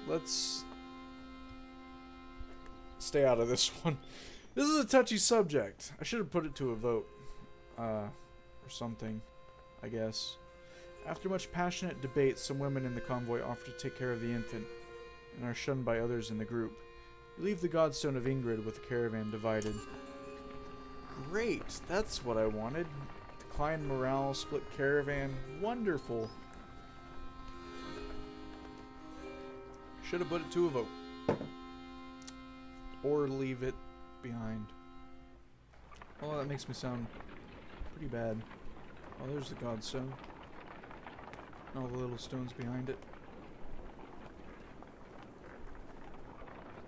Let's stay out of this one. This is a touchy subject. I should have put it to a vote. Or something, I guess. After much passionate debate, some women in the convoy offer to take care of the infant, and are shunned by others in the group. You leave the Godstone of Ingrid with the caravan divided. Great, that's what I wanted. Decline morale, split caravan, wonderful. Should have put it to a vote. Or leave it behind. Oh, that makes me sound pretty bad. Oh, there's the Godstone. All the little stones behind it.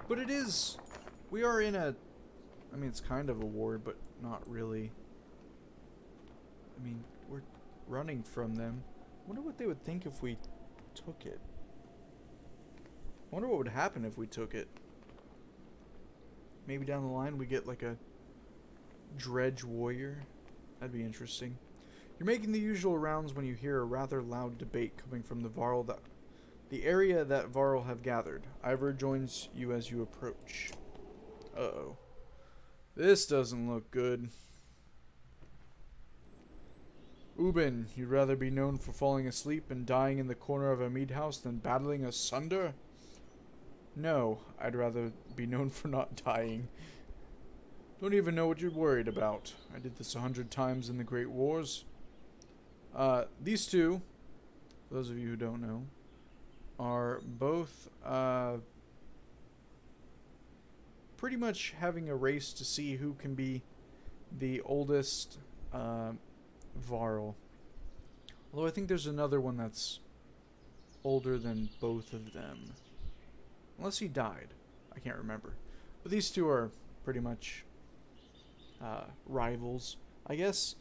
But it is... We are in a... I mean, it's kind of a war, but not really. I mean, we're running from them. I wonder what they would think if we took it. I wonder what would happen if we took it. Maybe down the line we get like a dredge warrior. That'd be interesting. You're making the usual rounds when you hear a rather loud debate coming from the area that Varl have gathered. Ivor joins you as you approach. Uh-oh. This doesn't look good. Ubin, you'd rather be known for falling asleep and dying in the corner of a mead house than battling a Sundr? No, I'd rather be known for not dying. Don't even know what you're worried about. I did this 100 times in the Great Wars. These two, for those of you who don't know, are both pretty much having a race to see who can be the oldest Varl. Although I think there's another one that's older than both of them. Unless he died. I can't remember. But these two are pretty much rivals, I guess.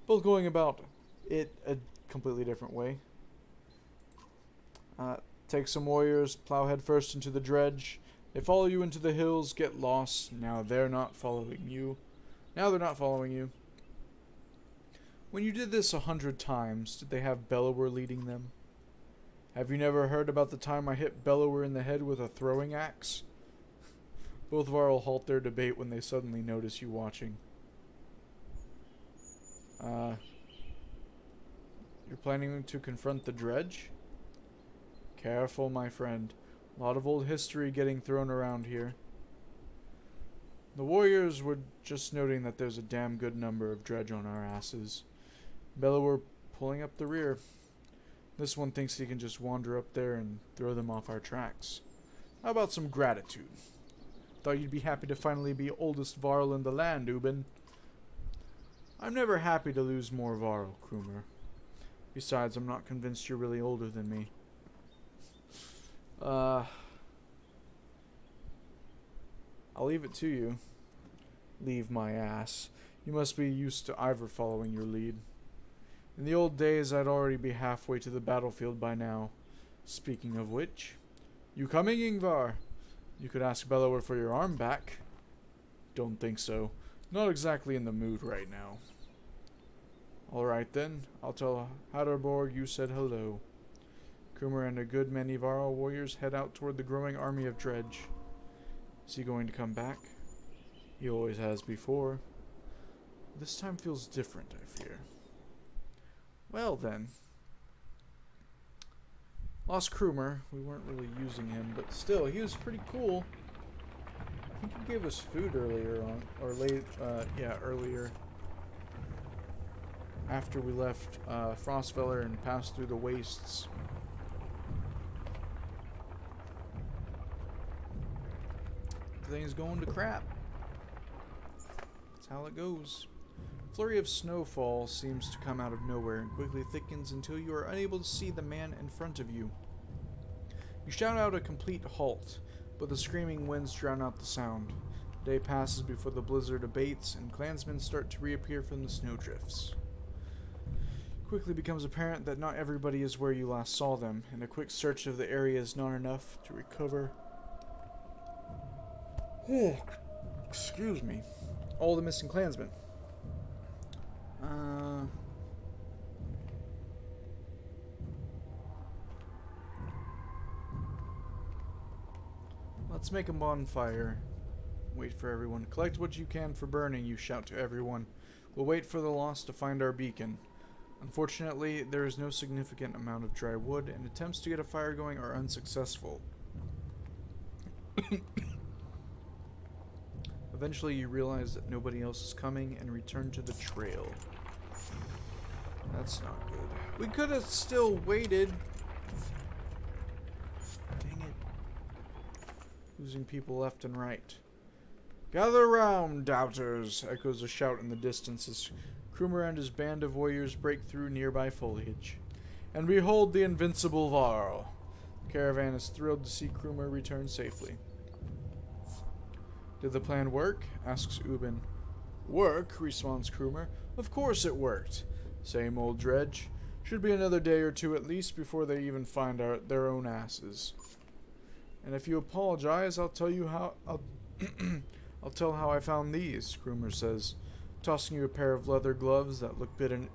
Both going about it a completely different way. Take some warriors, plow head first into the dredge. They follow you into the hills, get lost. Now they're not following you. When you did this 100 times, did they have Bellower leading them? Have you never heard about the time I hit Bellower in the head with a throwing axe? Both Varl halt their debate when they suddenly notice you watching. You're planning to confront the dredge? Careful, my friend. A lot of old history getting thrown around here. The warriors were just noting that there's a damn good number of dredge on our asses. Bellower pulling up the rear. This one thinks he can just wander up there and throw them off our tracks. How about some gratitude? Thought you'd be happy to finally be oldest Varl in the land, Ubin. I'm never happy to lose more Varl, Krumer. Besides, I'm not convinced you're really older than me. I'll leave it to you. Leave my ass. You must be used to Ivor following your lead. In the old days, I'd already be halfway to the battlefield by now. Speaking of which, you coming, Ingvar? You could ask Bellower for your arm back. Don't think so. Not exactly in the mood right now. Alright then, I'll tell Hatterborg you said hello. Krumer and a good many Varl warriors head out toward the growing army of dredge. Is he going to come back? He always has before. This time feels different, I fear. Well then. Lost Krumer. We weren't really using him, but still, he was pretty cool. I think he gave us food earlier on, or late, earlier. After we left Frostfeller and passed through the wastes. Everything's going to crap. That's how it goes. A flurry of snowfall seems to come out of nowhere and quickly thickens until you are unable to see the man in front of you. You shout out a complete halt, but the screaming winds drown out the sound. The day passes before the blizzard abates, and clansmen start to reappear from the snowdrifts. It quickly becomes apparent that not everybody is where you last saw them, and a quick search of the area is not enough to recover. Oh, excuse me. All the missing clansmen. Let's make a bonfire. Wait for everyone. Collect what you can for burning, you shout to everyone. We'll wait for the lost to find our beacon. Unfortunately, there is no significant amount of dry wood, and attempts to get a fire going are unsuccessful. Eventually, you realize that nobody else is coming and return to the trail. That's not good. We could have still waited. Dang it. Losing people left and right. Gather round, doubters, echoes a shout in the distance as Krumer and his band of warriors break through nearby foliage. And behold the invincible Varl. The caravan is thrilled to see Krumer return safely. Did the plan work? Asks Ubin. Work? Responds Krumer. Of course it worked. Same old dredge. Should be another day or two at least before they even find their own asses. And if you apologize, I'll tell you how I'll tell how I found these, Groomer says, tossing you a pair of leather gloves that look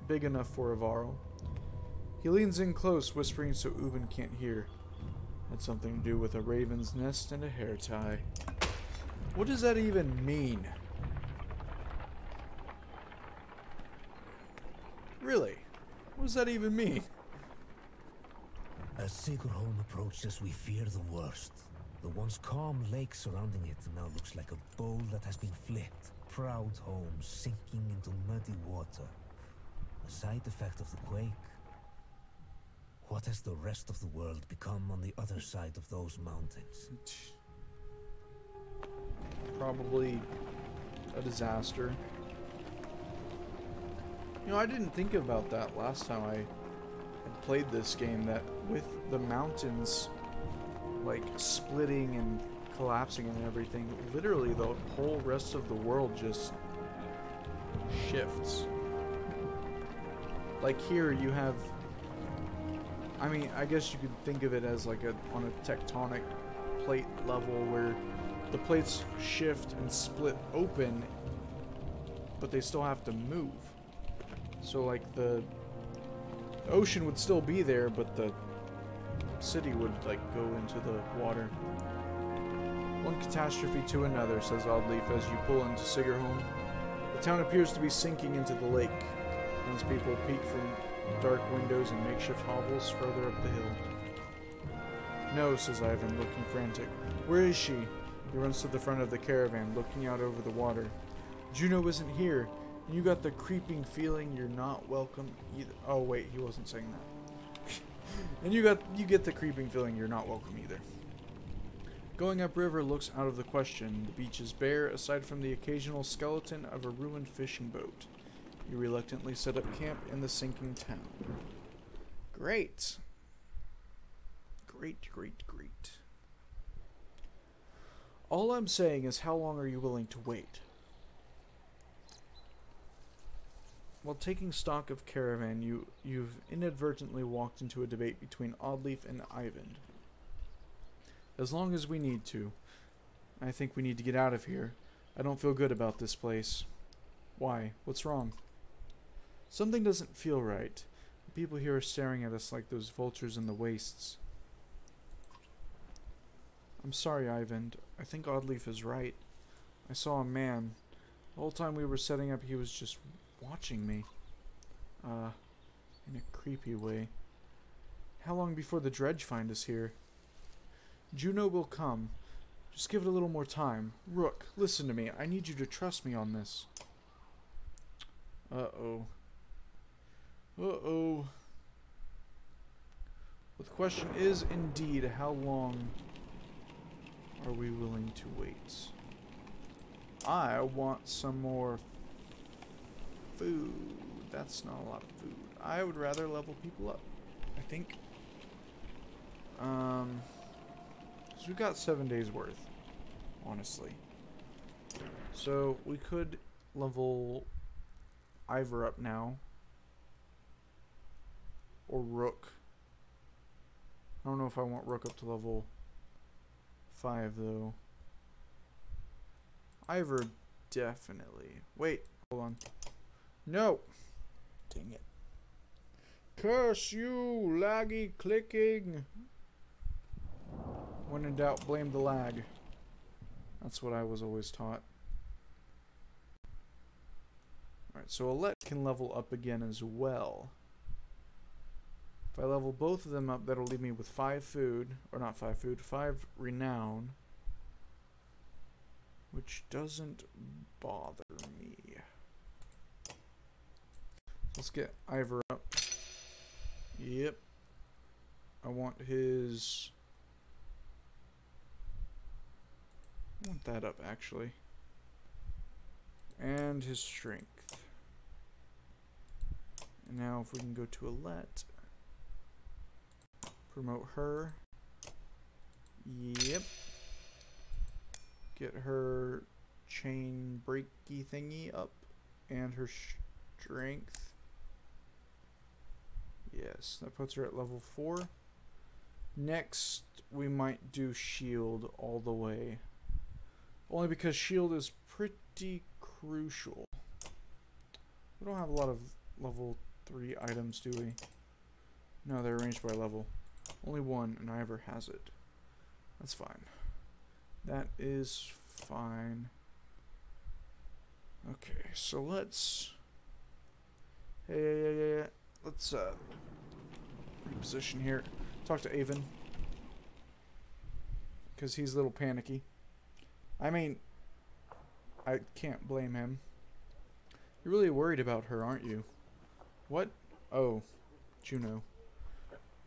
big enough for a varl. He leans in close, whispering so Ubin can't hear. Had something to do with a raven's nest and a hair tie. What does that even mean? Really? What does that even mean? As Sigurholm approached us, we fear the worst. The once calm lake surrounding it now looks like a bowl that has been flipped. Proud home sinking into muddy water. A side effect of the quake. What has the rest of the world become on the other side of those mountains? Probably a disaster. You know, I didn't think about that last time I had played this game, that with the mountains like splitting and collapsing and everything, literally the whole rest of the world just shifts. Like here you have, I mean, I guess you could think of it as like on a tectonic plate level where the plates shift and split open, but they still have to move. So like the ocean would still be there, but the city would like go into the water. One catastrophe to another, says Oddleaf as you pull into Sigurholm. The town appears to be sinking into the lake. Townspeople peek from dark windows and makeshift hovels further up the hill. No, says Ivan, looking frantic. Where is she? He runs to the front of the caravan, looking out over the water. Juno isn't here, and you got the creeping feeling you're not welcome either. Oh wait, he wasn't saying that. And you get the creeping feeling you're not welcome either. Going upriver looks out of the question. The beach is bare, aside from the occasional skeleton of a ruined fishing boat. You reluctantly set up camp in the sinking town. Great. Great, great, great. All I'm saying is, how long are you willing to wait? While taking stock of Caravan, you've inadvertently walked into a debate between Oddleaf and Ivan. As long as we need to. I think we need to get out of here. I don't feel good about this place. Why? What's wrong? Something doesn't feel right. The people here are staring at us like those vultures in the wastes. I'm sorry, Ivan. I think Oddleaf is right. I saw a man. The whole time we were setting up, he was just watching me. In a creepy way. How long before the dredge find us here? Juno will come. Just give it a little more time. Rook, listen to me. I need you to trust me on this. Uh-oh. Uh-oh. Well, the question is, indeed, how long are we willing to wait? I want some more food. That's not a lot of food. I would rather level people up, I think. So we've got 7 days worth, honestly. So we could level Ivor up now. Or Rook. I don't know if I want Rook up to level 5 though. Ivor definitely. Wait, hold on. No! Dang it. Curse you, laggy clicking! When in doubt, blame the lag. That's what I was always taught. Alright, so Alette can level up again as well. If I level both of them up, that'll leave me with 5 food. Or not 5 food, 5 renown. Which doesn't bother me. Let's get Ivor up. Yep. I want his... I want that up, actually. And his strength. And now if we can go to Alette. Promote her. Yep. Get her chain breaky thingy up. And her strength. Yes, that puts her at level 4. Next, we might do shield all the way. Only because shield is pretty crucial. We don't have a lot of level 3 items, do we? No, they're arranged by level. Only one, and Ivor has it. That's fine. That is fine. Okay, so let's... Hey, let's reposition here. Talk to Avon. Because he's a little panicky. I mean, I can't blame him. You're really worried about her, aren't you? What? Oh, Juno.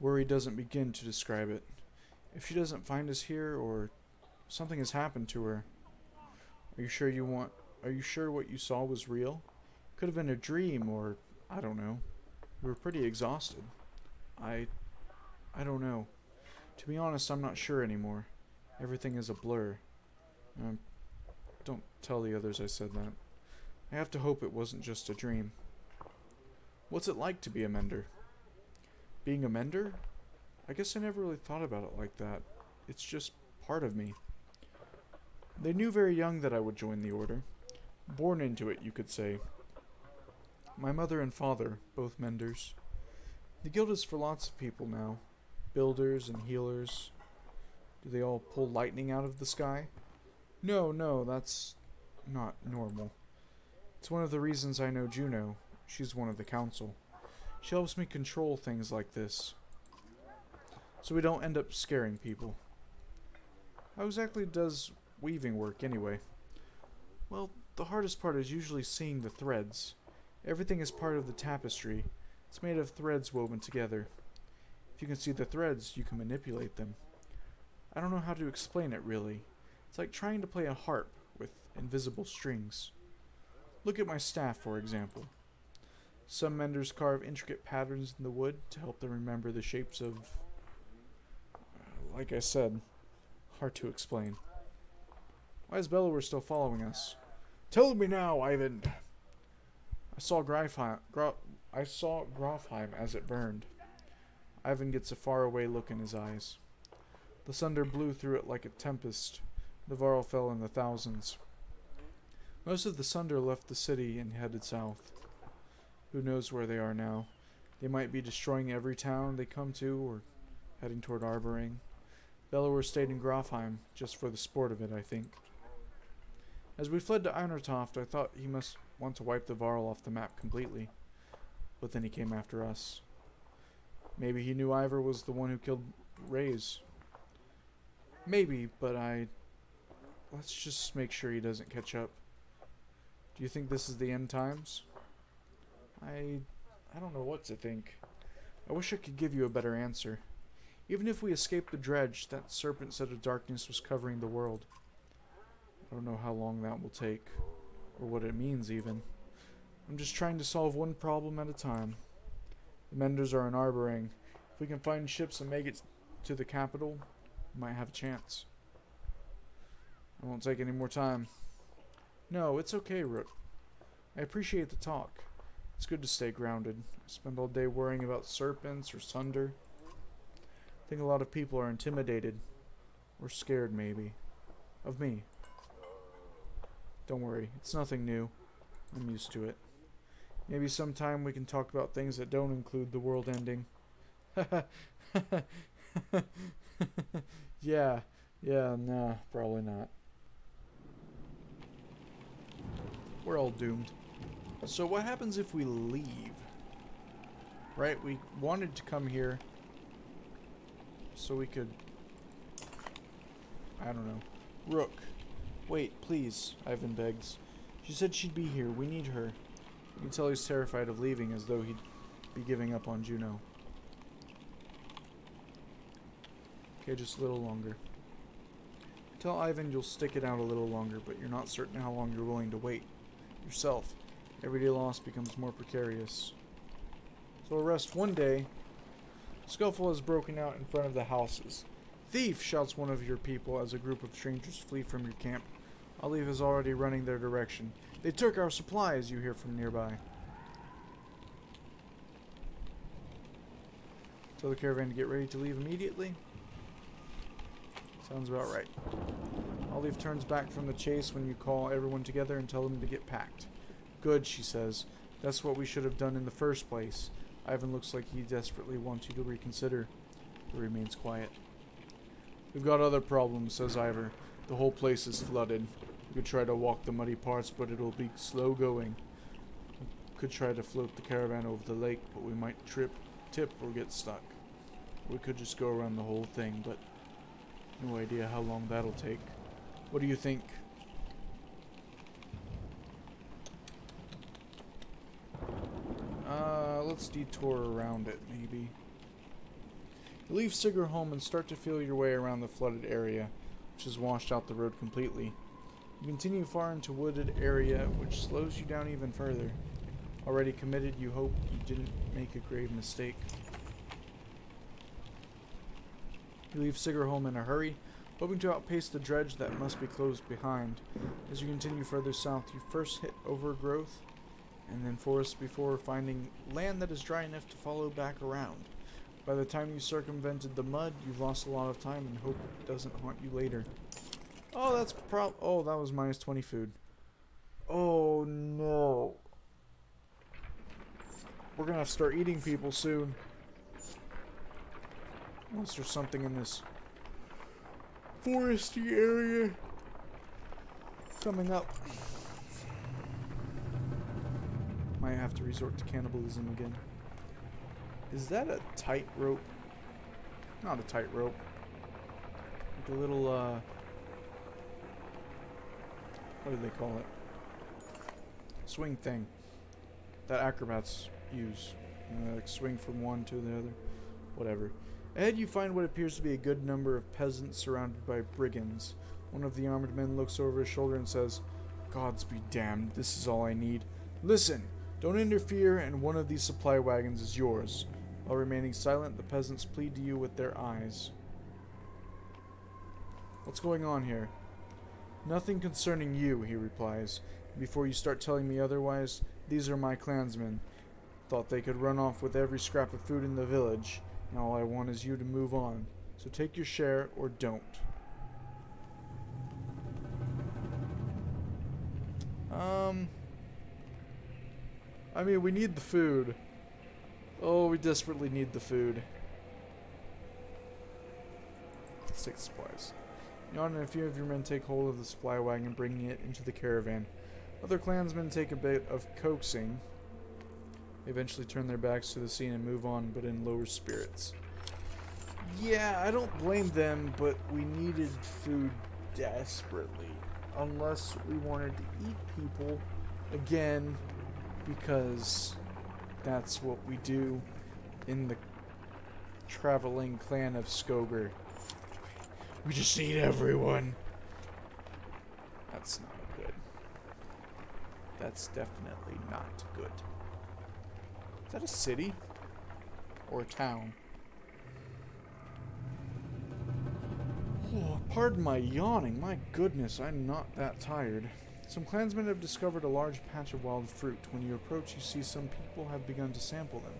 Worry doesn't begin to describe it. If she doesn't find us here, or something has happened to her, are you sure what you saw was real? Could have been a dream, or I don't know. You were pretty exhausted. I don't know. To be honest, I'm not sure anymore. Everything is a blur. Don't tell the others I said that. I have to hope it wasn't just a dream. What's it like to be a mender? Being a mender? I guess I never really thought about it like that. It's just part of me. They knew very young that I would join the order. Born into it, you could say. My mother and father, both menders. The guild is for lots of people now. Builders and healers. Do they all pull lightning out of the sky? No, that's not normal. It's one of the reasons I know Juno. She's one of the council. She helps me control things like this, so we don't end up scaring people. How exactly does weaving work anyway? Well, the hardest part is usually seeing the threads. Everything is part of the tapestry. It's made of threads woven together. If you can see the threads, you can manipulate them. I don't know how to explain it really. It's like trying to play a harp with invisible strings. Look at my staff, for example. Some menders carve intricate patterns in the wood to help them remember the shapes of... like I said, hard to explain. Why is Bellower still following us? Tell me now, Ivan! I saw Grofheim as it burned. Ivan gets a faraway look in his eyes. The Sundr blew through it like a tempest. The Varl fell in the thousands. Most of the Sundr left the city and headed south. Who knows where they are now? They might be destroying every town they come to, or heading toward Arboring. Bellower stayed in Grofheim, just for the sport of it, I think. As we fled to Einartoft, I thought he must want to wipe the Varl off the map completely. But then he came after us. Maybe he knew Ivor was the one who killed Raze. Maybe, but let's just make sure he doesn't catch up. Do you think this is the end times? I don't know what to think. I wish I could give you a better answer. Even if we escape the dredge, that serpent set of darkness was covering the world. I don't know how long that will take, or what it means even. I'm just trying to solve one problem at a time. The Menders are in Arboring. If we can find ships and make it to the capital, we might have a chance. I won't take any more time. No, it's okay, Rook. I appreciate the talk. It's good to stay grounded. I spend all day worrying about serpents or Sundr. I think a lot of people are intimidated, or scared maybe, of me. Don't worry, it's nothing new. I'm used to it. Maybe sometime we can talk about things that don't include the world ending. Yeah, nah, probably not. We're all doomed. So what happens if we leave? Right, we wanted to come here so we could... I don't know. Rook. Wait, please, Ivan begs. She said she'd be here. We need her. You can tell he's terrified of leaving, as though he'd be giving up on Juno. Okay, just a little longer. Tell Ivan you'll stick it out a little longer, but you're not certain how long you're willing to wait. Yourself. Everyday loss becomes more precarious. So arrest one day. Scuffle has broken out in front of the houses. Thief! Shouts one of your people as a group of strangers flee from your camp. Alif is already running their direction. They took our supplies, you hear from nearby. Tell the caravan to get ready to leave immediately. Sounds about right. Olive turns back from the chase when you call everyone together and tell them to get packed. Good, she says. That's what we should have done in the first place. Ivan looks like he desperately wants you to reconsider. He remains quiet. We've got other problems, says Ivor. The whole place is flooded. We could try to walk the muddy parts, but it'll be slow going. We could try to float the caravan over the lake, but we might tip, or get stuck. We could just go around the whole thing, but no idea how long that'll take. What do you think? Let's detour around it, maybe. You leave Sigurd home and start to feel your way around the flooded area, which has washed out the road completely. You continue far into wooded area, which slows you down even further. Already committed, you hope you didn't make a grave mistake. You leave Sigurd home in a hurry, hoping to outpace the dredge that must be closed behind. As you continue further south, you first hit overgrowth and then forest before finding land that is dry enough to follow back around. By the time you circumvented the mud, you've lost a lot of time and hope it doesn't haunt you later. Oh, that's oh, that was minus 20 food. Oh no. We're gonna have to start eating people soon. Unless there's something in this foresty area coming up. Might have to resort to cannibalism again. Is that a tightrope? Not a tightrope. Like a little, what do they call it? Swing thing that acrobats use. Like swing from one to the other. Whatever. Ahead you find what appears to be a good number of peasants surrounded by brigands. One of the armored men looks over his shoulder and says, "Gods be damned, this is all I need. Listen, don't interfere and one of these supply wagons is yours." While remaining silent, the peasants plead to you with their eyes. What's going on here? Nothing concerning you, he replies. Before you start telling me otherwise, these are my clansmen. Thought they could run off with every scrap of food in the village. Now all I want is you to move on. So take your share or don't. I mean, we need the food. Oh, we desperately need the food. Let's take the supplies. Jan and a few of your men take hold of the supply wagon, bringing it into the caravan. Other clansmen take a bit of coaxing. They eventually turn their backs to the scene and move on, but in lower spirits. Yeah, I don't blame them, but we needed food desperately. Unless we wanted to eat people again, because that's what we do in the traveling clan of Skoger. We just eat everyone. That's not good. That's definitely not good. Is that a city? Or a town? Oh, pardon my yawning. My goodness, I'm not that tired. Some clansmen have discovered a large patch of wild fruit. When you approach, you see some people have begun to sample them.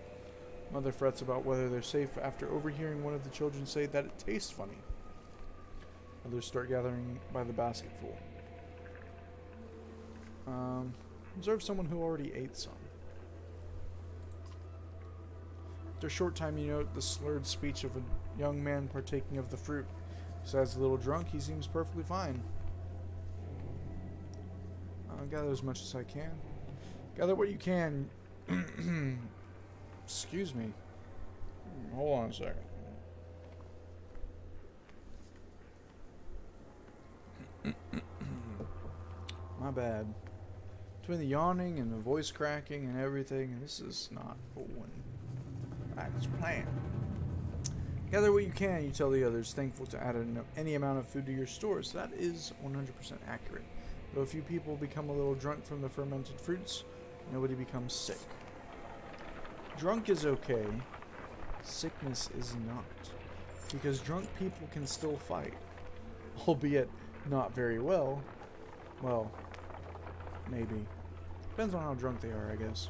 Mother frets about whether they're safe after overhearing one of the children say that it tastes funny. Others start gathering by the basketful. Observe someone who already ate some. After a short time, you note the slurred speech of a young man partaking of the fruit. Besides a little drunk, he seems perfectly fine. I'll gather as much as I can. Gather what you can. Excuse me. Hold on a second. My bad. Between the yawning and the voice cracking and everything, this is not going as planned. Gather what you can, you tell the others, thankful to add any amount of food to your stores. That is 100% accurate. Though a few people become a little drunk from the fermented fruits, nobody becomes sick. Drunk is okay. Sickness is not. Because drunk people can still fight. Albeit not very well. Well, maybe. Depends on how drunk they are, I guess.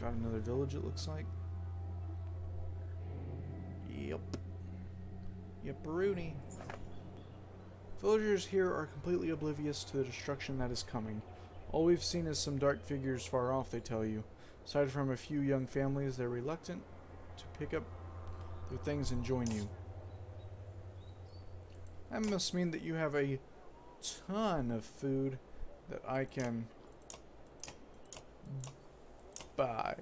Got another village, it looks like. Yep. Yep, Rooney. Villagers here are completely oblivious to the destruction that is coming. All we've seen is some dark figures far off, they tell you. Aside from a few young families, they're reluctant to pick up their things and join you. That must mean that you have a ton of food that I can buy.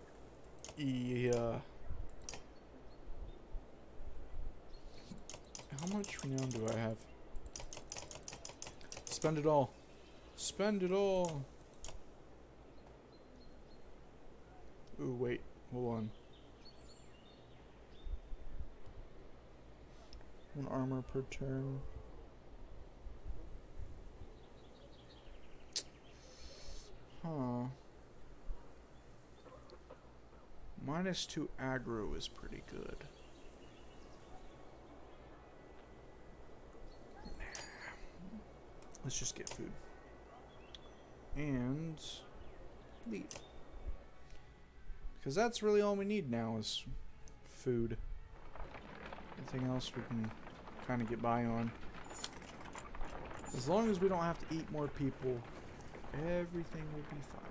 Yeah. How much renown do I have? Spend it all. Spend it all. Ooh, wait. Hold on. 1 armor per turn. Huh. -2 aggro is pretty good. Let's just get food. And leave. Because that's really all we need now is food. Anything else we can kind of get by on. As long as we don't have to eat more people, everything will be fine.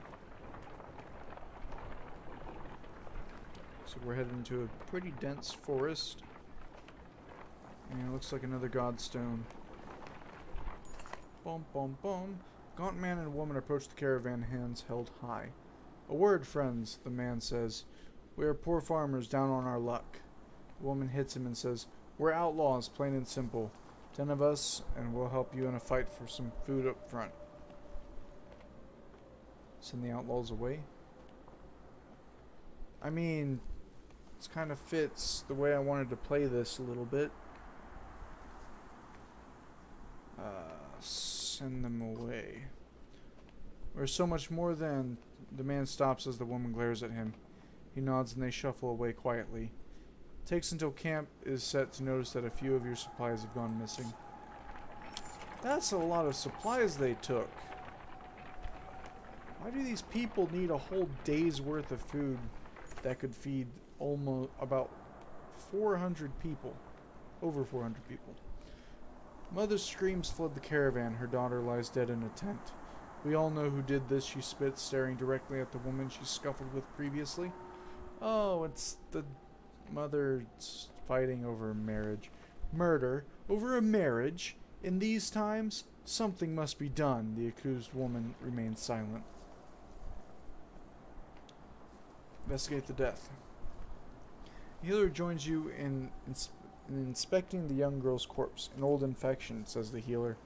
So we're heading into a pretty dense forest. And it looks like another godstone. Boom, boom, boom. Gaunt man and woman approach the caravan, hands held high. A word, friends, the man says. We are poor farmers down on our luck. The woman hits him and says, we're outlaws, plain and simple. 10 of us, and we'll help you in a fight for some food up front. Send the outlaws away? I mean, it kind of fits the way I wanted to play this a little bit. Send them away. We're so much more than... The man stops as the woman glares at him. He nods and they shuffle away quietly. It takes until camp is set to notice that a few of your supplies have gone missing. That's a lot of supplies they took. Why do these people need a whole day's worth of food that could feed almost about 400 people? Over 400 people. Mother's screams flood the caravan. Her daughter lies dead in a tent. We all know who did this, she spits, staring directly at the woman she scuffled with previously. Oh, it's the mother fighting over marriage. Murder over a marriage? In these times, something must be done. The accused woman remains silent. Investigate the death. The healer joins you in inspecting the young girl's corpse. An old infection, says the healer.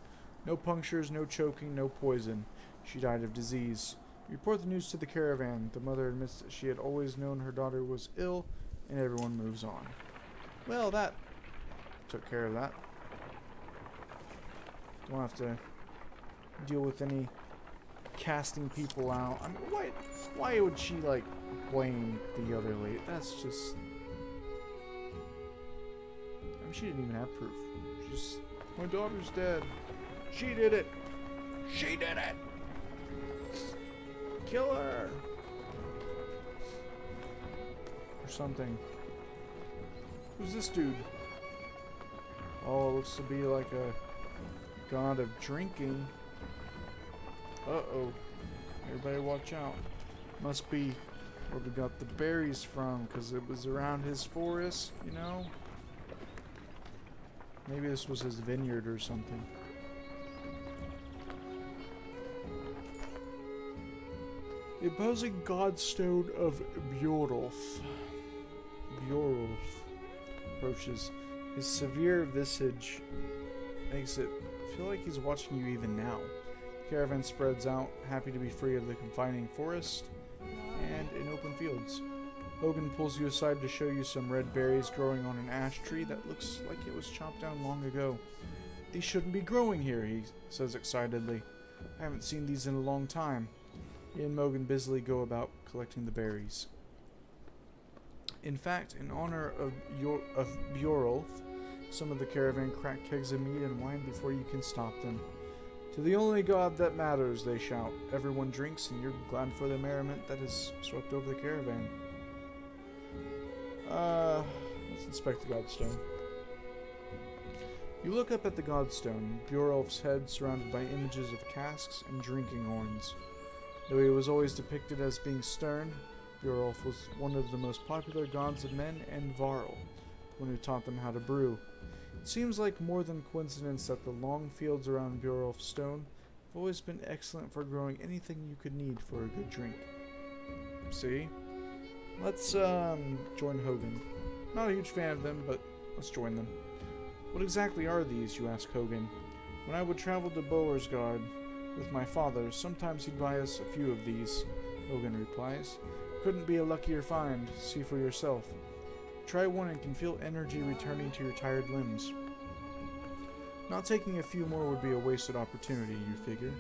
No punctures, no choking, no poison. She died of disease. You report the news to the caravan. The mother admits that she had always known her daughter was ill, and everyone moves on. Well, that took care of that. Don't have to deal with any casting people out. I mean, why would she, like, blame the other lady? That's just... I mean, she didn't even have proof. She's... My daughter's dead. She did it! She did it! Kill her! Or something. Who's this dude? Oh, looks to be like a god of drinking. Uh-oh. Everybody watch out. Must be where we got the berries from, because it was around his forest, you know? Maybe this was his vineyard or something. The opposing godstone of Bjorolf approaches. His severe visage makes it feel like he's watching you even now. The caravan spreads out, happy to be free of the confining forest and in open fields. Hogan pulls you aside to show you some red berries growing on an ash tree that looks like it was chopped down long ago. These shouldn't be growing here, he says excitedly. I haven't seen these in a long time. He and Mogan busily go about collecting the berries. In fact, in honor of Bjorolf, some of the caravan crack kegs of meat and wine before you can stop them. To the only god that matters, they shout. Everyone drinks, and you're glad for the merriment that has swept over the caravan. Let's inspect the godstone. You look up at the godstone, Bjorulf's head surrounded by images of casks and drinking horns. Though he was always depicted as being stern, Bjorulf was one of the most popular gods of men and Varl, one who taught them how to brew. It seems like more than coincidence that the long fields around Bjorulf's stone have always been excellent for growing anything you could need for a good drink. See? Let's join Hogan. Not a huge fan of them, but let's join them. What exactly are these, you ask Hogan? When I would travel to Beauregard with my father, sometimes he'd buy us a few of these, Hogan replies. Couldn't be a luckier find. See for yourself. Try one and can feel energy returning to your tired limbs. Not taking a few more would be a wasted opportunity, you figure.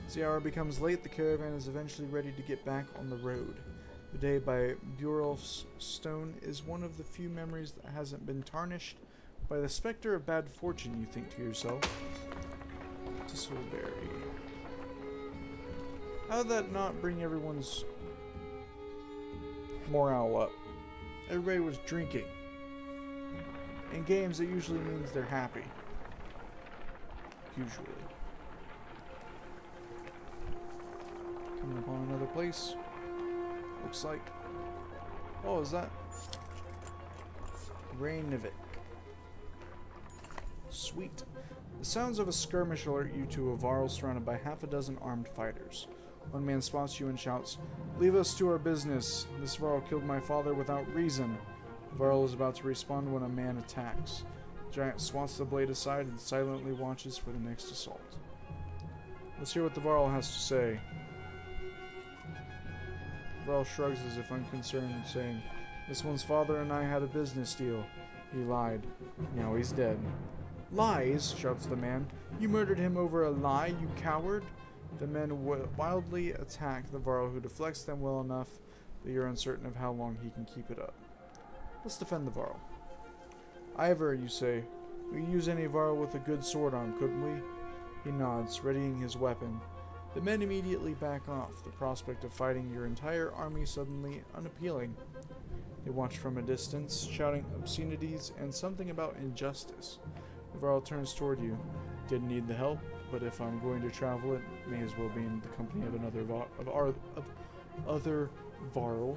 As the hour becomes late, the caravan is eventually ready to get back on the road. The day by Bjorulf's stone is one of the few memories that hasn't been tarnished by the specter of bad fortune, you think to yourself. Tistleberry. How did that not bring everyone's morale up? Everybody was drinking. In games, it usually means they're happy. Usually. Coming upon another place. Looks like... Oh, is that... Rainivik. Sweet. The sounds of a skirmish alert you to a Varl surrounded by half a dozen armed fighters. One man spots you and shouts, "Leave us to our business. This Varl killed my father without reason." The Varl is about to respond when a man attacks. The giant swats the blade aside and silently watches for the next assault. Let's hear what the Varl has to say. The Varl shrugs as if unconcerned, saying, "This one's father and I had a business deal. He lied. Now he's dead." "Lies?" shouts the man. "You murdered him over a lie, you coward!" The men wildly attack the Varl, who deflects them well enough that you're uncertain of how long he can keep it up. Let's defend the Varl. "Ivor," you say, "we could use any Varl with a good sword arm, couldn't we?" He nods, readying his weapon. The men immediately back off, the prospect of fighting your entire army suddenly unappealing. They watch from a distance, shouting obscenities and something about injustice. The Varl turns toward you. "Didn't need the help, but if I'm going to travel, it may as well be in the company of another other Varl."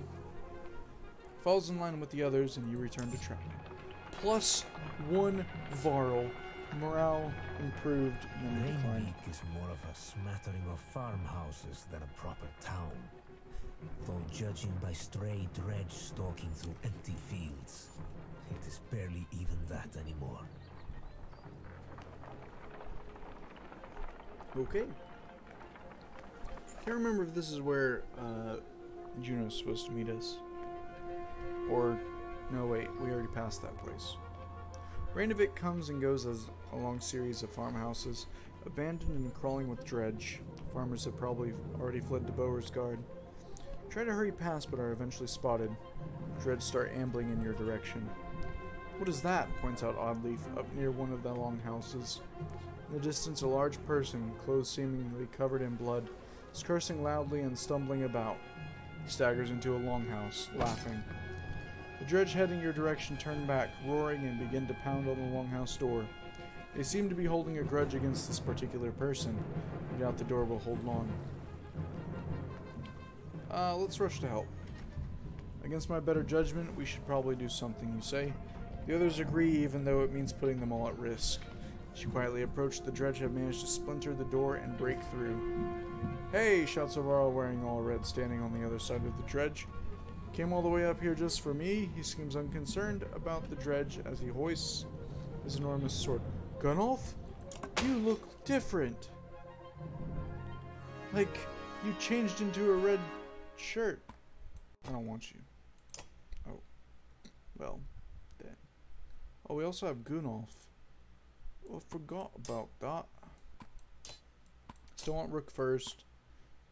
Falls in line with the others, and you return to travel. +1 Varl. Morale improved, and then declined. Rainbeak is more of a smattering of farmhouses than a proper town. Though judging by stray dredge stalking through empty fields, it is barely even that anymore. Okay. Can't remember if this is where Juno's supposed to meet us. Or, no wait, we already passed that place. Rainivik comes and goes as a long series of farmhouses, abandoned and crawling with dredge. Farmers have probably already fled to Beauregard. Try to hurry past, but are eventually spotted. Dredge start ambling in your direction. "What is that?" points out Oddleaf up near one of the longhouses. In the distance, a large person, clothes seemingly covered in blood, is cursing loudly and stumbling about. He staggers into a longhouse, laughing. The dredge heading your direction turn back, roaring, and begin to pound on the longhouse door. They seem to be holding a grudge against this particular person. I doubt the door will hold long. Let's rush to help. Against my better judgment, we should probably do something, you say. The others agree, even though it means putting them all at risk. As you quietly approach, the dredge have managed to splinter the door and break through. "Hey!" shouts a Varl wearing all red, standing on the other side of the dredge. "Came all the way up here just for me?" He seems unconcerned about the dredge as he hoists his enormous sword. "Gunnulf? You look different. Like, you changed into a red shirt." "I don't want you." "Oh. Well, then." "Oh, we also have Gunnulf. Oh, I forgot about that." Still want Rook first.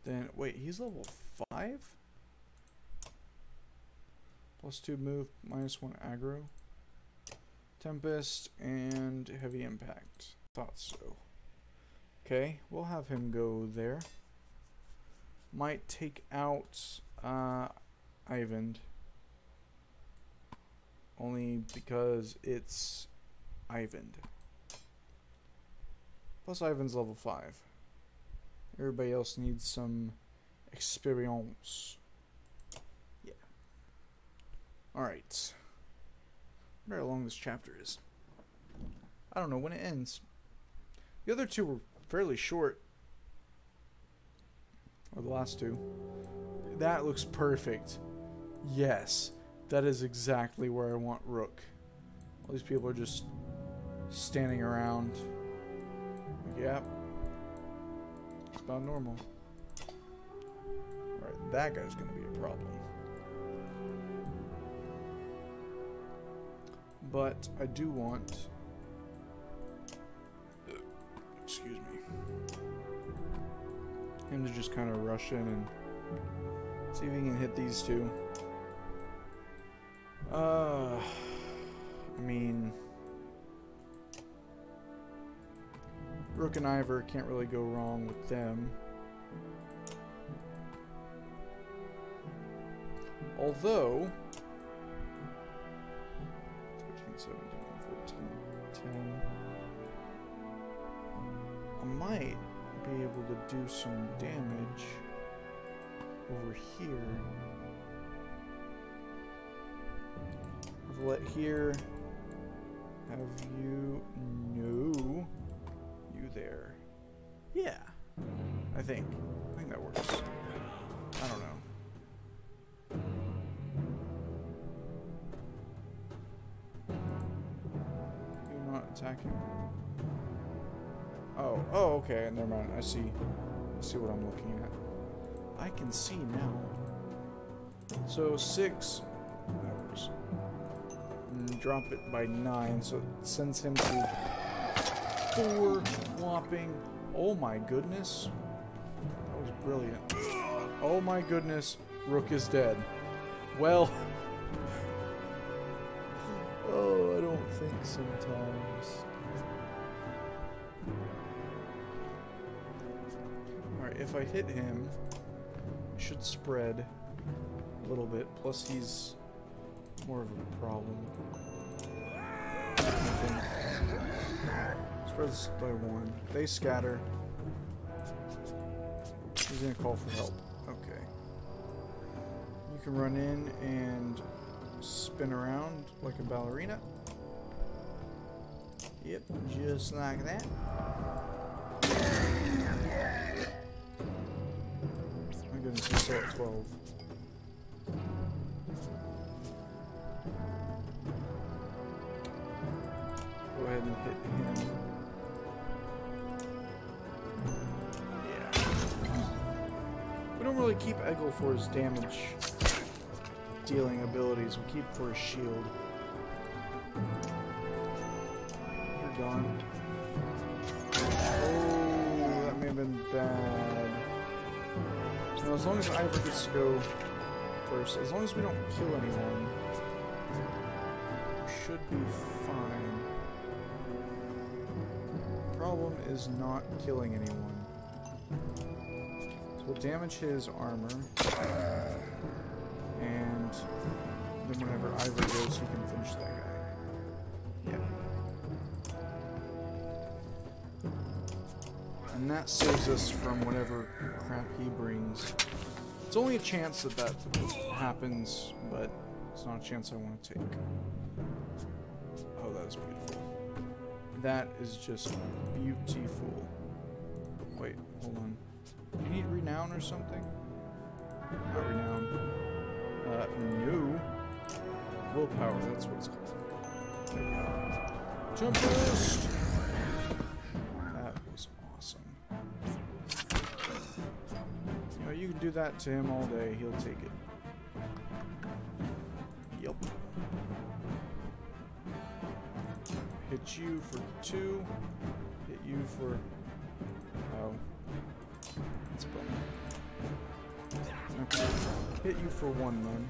Then, wait, he's level 5? +2 move, -1 aggro. Tempest and heavy impact. Thought so. Okay, we'll have him go there. Might take out Ivan. Only because it's Ivan. Plus Ivan's level 5. Everybody else needs some experience. Yeah. Alright. I wonder how long this chapter is. I don't know when it ends. The other two were fairly short. Or the last two. That looks perfect. Yes. That is exactly where I want Rook. All these people are just standing around. Yep. It's about normal. Alright, that guy's gonna be a problem. But I do want... excuse me. Him to just kind of rush in and see if he can hit these two. I mean... Rook and Ivor can't really go wrong with them. Although... 13, 17, 14, 10... I might be able to do some damage over here. Let here have you... No. You there. Yeah. I think that works. I don't know. You're not attacking. Oh, okay, never mind. I see what I'm looking at. I can see now. So 6 hours. Drop it by 9, so it sends him to 4 whopping. Oh my goodness. That was brilliant. Oh my goodness. Rook is dead. Well. Oh, I don't think sometimes. Alright, if I hit him, it should spread a little bit. Plus he's more of a problem. Spreads by 1. They scatter. He's gonna call for help. Okay. You can run in and spin around like a ballerina. Yep, just like that. My goodness, he's still at 12. Go ahead and hit him. Yeah. We don't really keep Eggle for his damage dealing abilities. We keep for his shield. You're gone. Oh, that may have been bad. Now, as long as Ivor gets to go first, as long as we don't kill anyone, we should be fine. Problem is not killing anyone. So we'll damage his armor, and then whenever Ivor goes, he can finish that guy. Yeah. And that saves us from whatever crap he brings. It's only a chance that that happens, but it's not a chance I want to take. Oh, that is beautiful. That is just beautiful. Wait, hold on. Do you need renown or something? Not renown. No. Willpower, that's what it's called. There we go. Tempest! That was awesome. You know, you can do that to him all day, he'll take it. Yep. Hit you for 2. Hit you for... Oh. That's a bummer. Okay. Hit you for 1 then.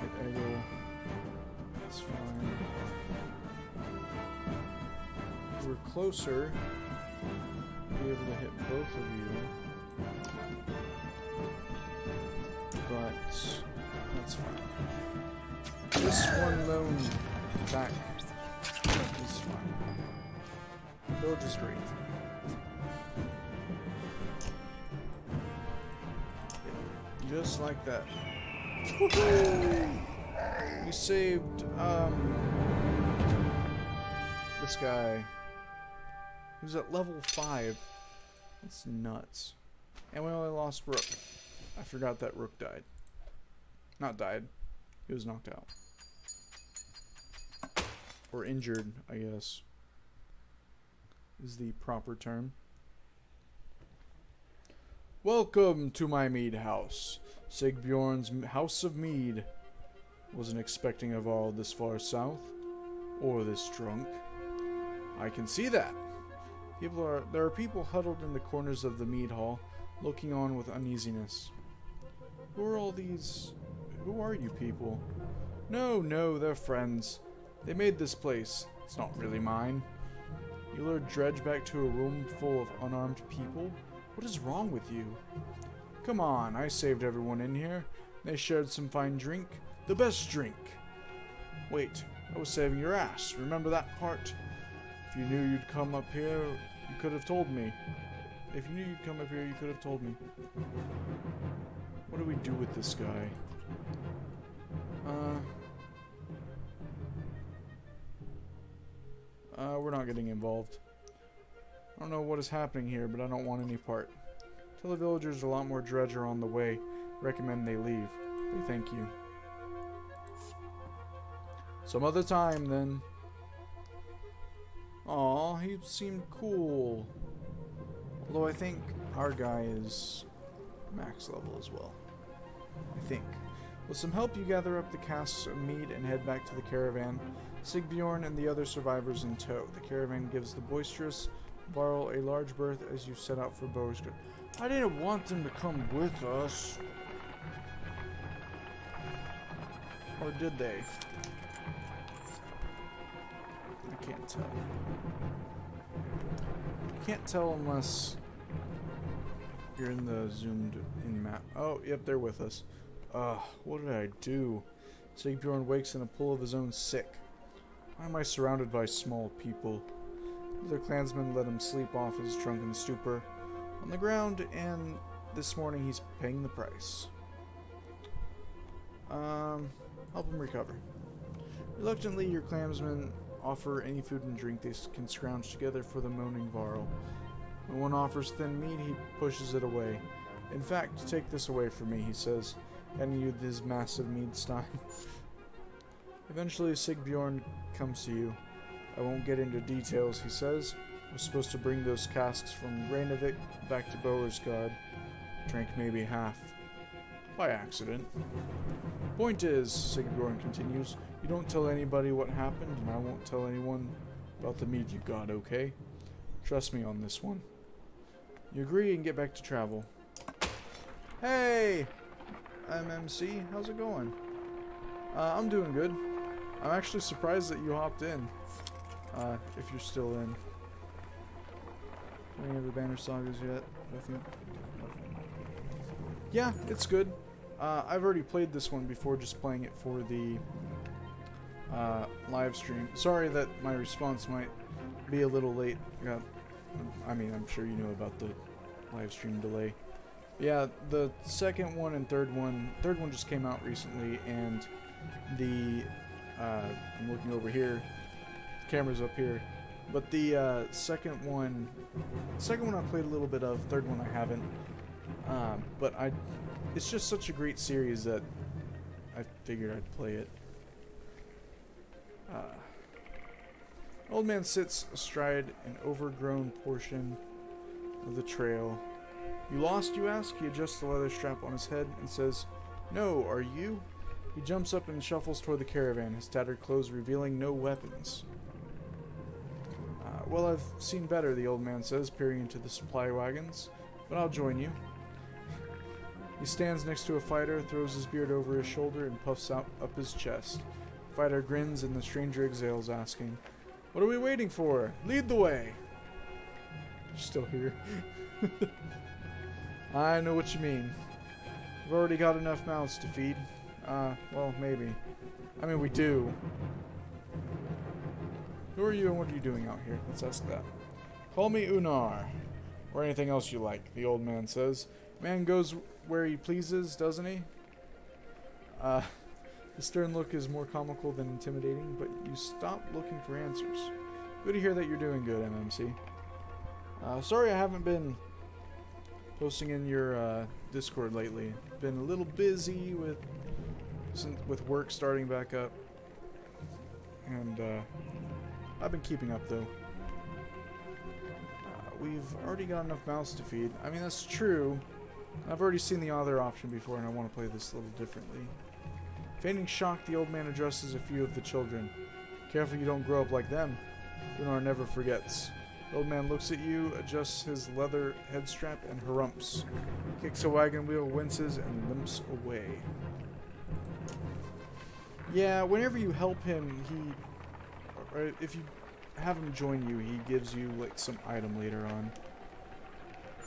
Hit Eggle. That's fine. closer, be able to hit both of you. But that's fine. This one lone attack is fine. Village is great. Just like that. We saved this guy who's at level 5. That's nuts. And we only lost Rook. I forgot that Rook died. Not died. He was knocked out. Or injured, I guess, is the proper term. Welcome to my mead house. Sigbjorn's House of Mead. Wasn't expecting of all this far south. Or this drunk. I can see that. There are people huddled in the corners of the mead hall, looking on with uneasiness. Who are all these? Who are you people? No, they're friends. They made this place. It's not really mine. You lured Dredge back to a room full of unarmed people? What is wrong with you? Come on, I saved everyone in here. They shared some fine drink. The best drink. Wait, I was saving your ass. Remember that part? If you knew you'd come up here, you could have told me. If you knew you'd come up here, you could have told me. What do we do with this guy? We're not getting involved. I don't know what is happening here, but I don't want any part. Tell the villagers a lot more dredge are on the way. Recommend they leave. They thank you. Some other time, then. Aw, he seemed cool. Although I think our guy is max level as well. I think. With some help, you gather up the casks of mead and head back to the caravan. Sigbjorn and the other survivors in tow. The caravan gives the boisterous Varl a large berth as you set out for Boerskirk. I didn't want them to come with us. Or did they? I can't tell. I can't tell unless you're in the zoomed in map. Oh, yep, they're with us. What did I do? Sigbjorn wakes in a pool of his own sick. Why am I surrounded by small people? The clansmen let him sleep off his drunken stupor on the ground, and this morning he's paying the price. Help him recover. Reluctantly, your clansmen offer any food and drink they can scrounge together for the moaning Varl. When one offers thin meat, he pushes it away. In fact, take this away from me, he says, handing you this massive mead stein. Eventually, Sigbjorn comes to you. I won't get into details, he says. I was supposed to bring those casks from Reynavik back to Boerskirk. Drank maybe half. By accident. Point is, Sigbjorn continues, you don't tell anybody what happened, and I won't tell anyone about the mead you got, okay? Trust me on this one. You agree and get back to travel. Hey! MMC, how's it going? I'm doing good. I'm actually surprised that you hopped in. If you're still in. Any of the banner sagas yet? I think. Yeah, it's good. I've already played this one before, just playing it for the live stream. Sorry that my response might be a little late. I mean, I'm sure you know about the live stream delay. Yeah, the second one and third one just came out recently, and the I'm looking over here. The camera's up here, but the second one I played a little bit of. Third one I haven't. But it's just such a great series that I figured I'd play it. Old man sits astride an overgrown portion of the trail. You lost, you ask? He adjusts the leather strap on his head and says, No, are you? He jumps up and shuffles toward the caravan, his tattered clothes revealing no weapons. Well, I've seen better, the old man says, peering into the supply wagons, but I'll join you. He stands next to a fighter, throws his beard over his shoulder, and puffs out up his chest. The fighter grins, and the stranger exhales, asking, What are we waiting for? Lead the way! You're still here. I know what you mean. We've already got enough mouths to feed. Well, maybe. I mean, we do. Who are you and what are you doing out here? Let's ask that. Call me Unar. Or anything else you like, the old man says. Man goes where he pleases, doesn't he? The stern look is more comical than intimidating, but you stop looking for answers. Good to hear that you're doing good, MMC. Sorry I haven't been posting in your Discord lately. Been a little busy with work starting back up. And I've been keeping up though. We've already got enough mouths to feed. I mean, that's true. I've already seen the other option before and I want to play this a little differently. Feigning shock, the old man addresses a few of the children. Careful you don't grow up like them. Gunnar never forgets. The old man looks at you, adjusts his leather head strap, and harumps. Kicks a wagon wheel, winces, and limps away. Yeah, whenever you help him, or if you have him join you, he gives you like some item later on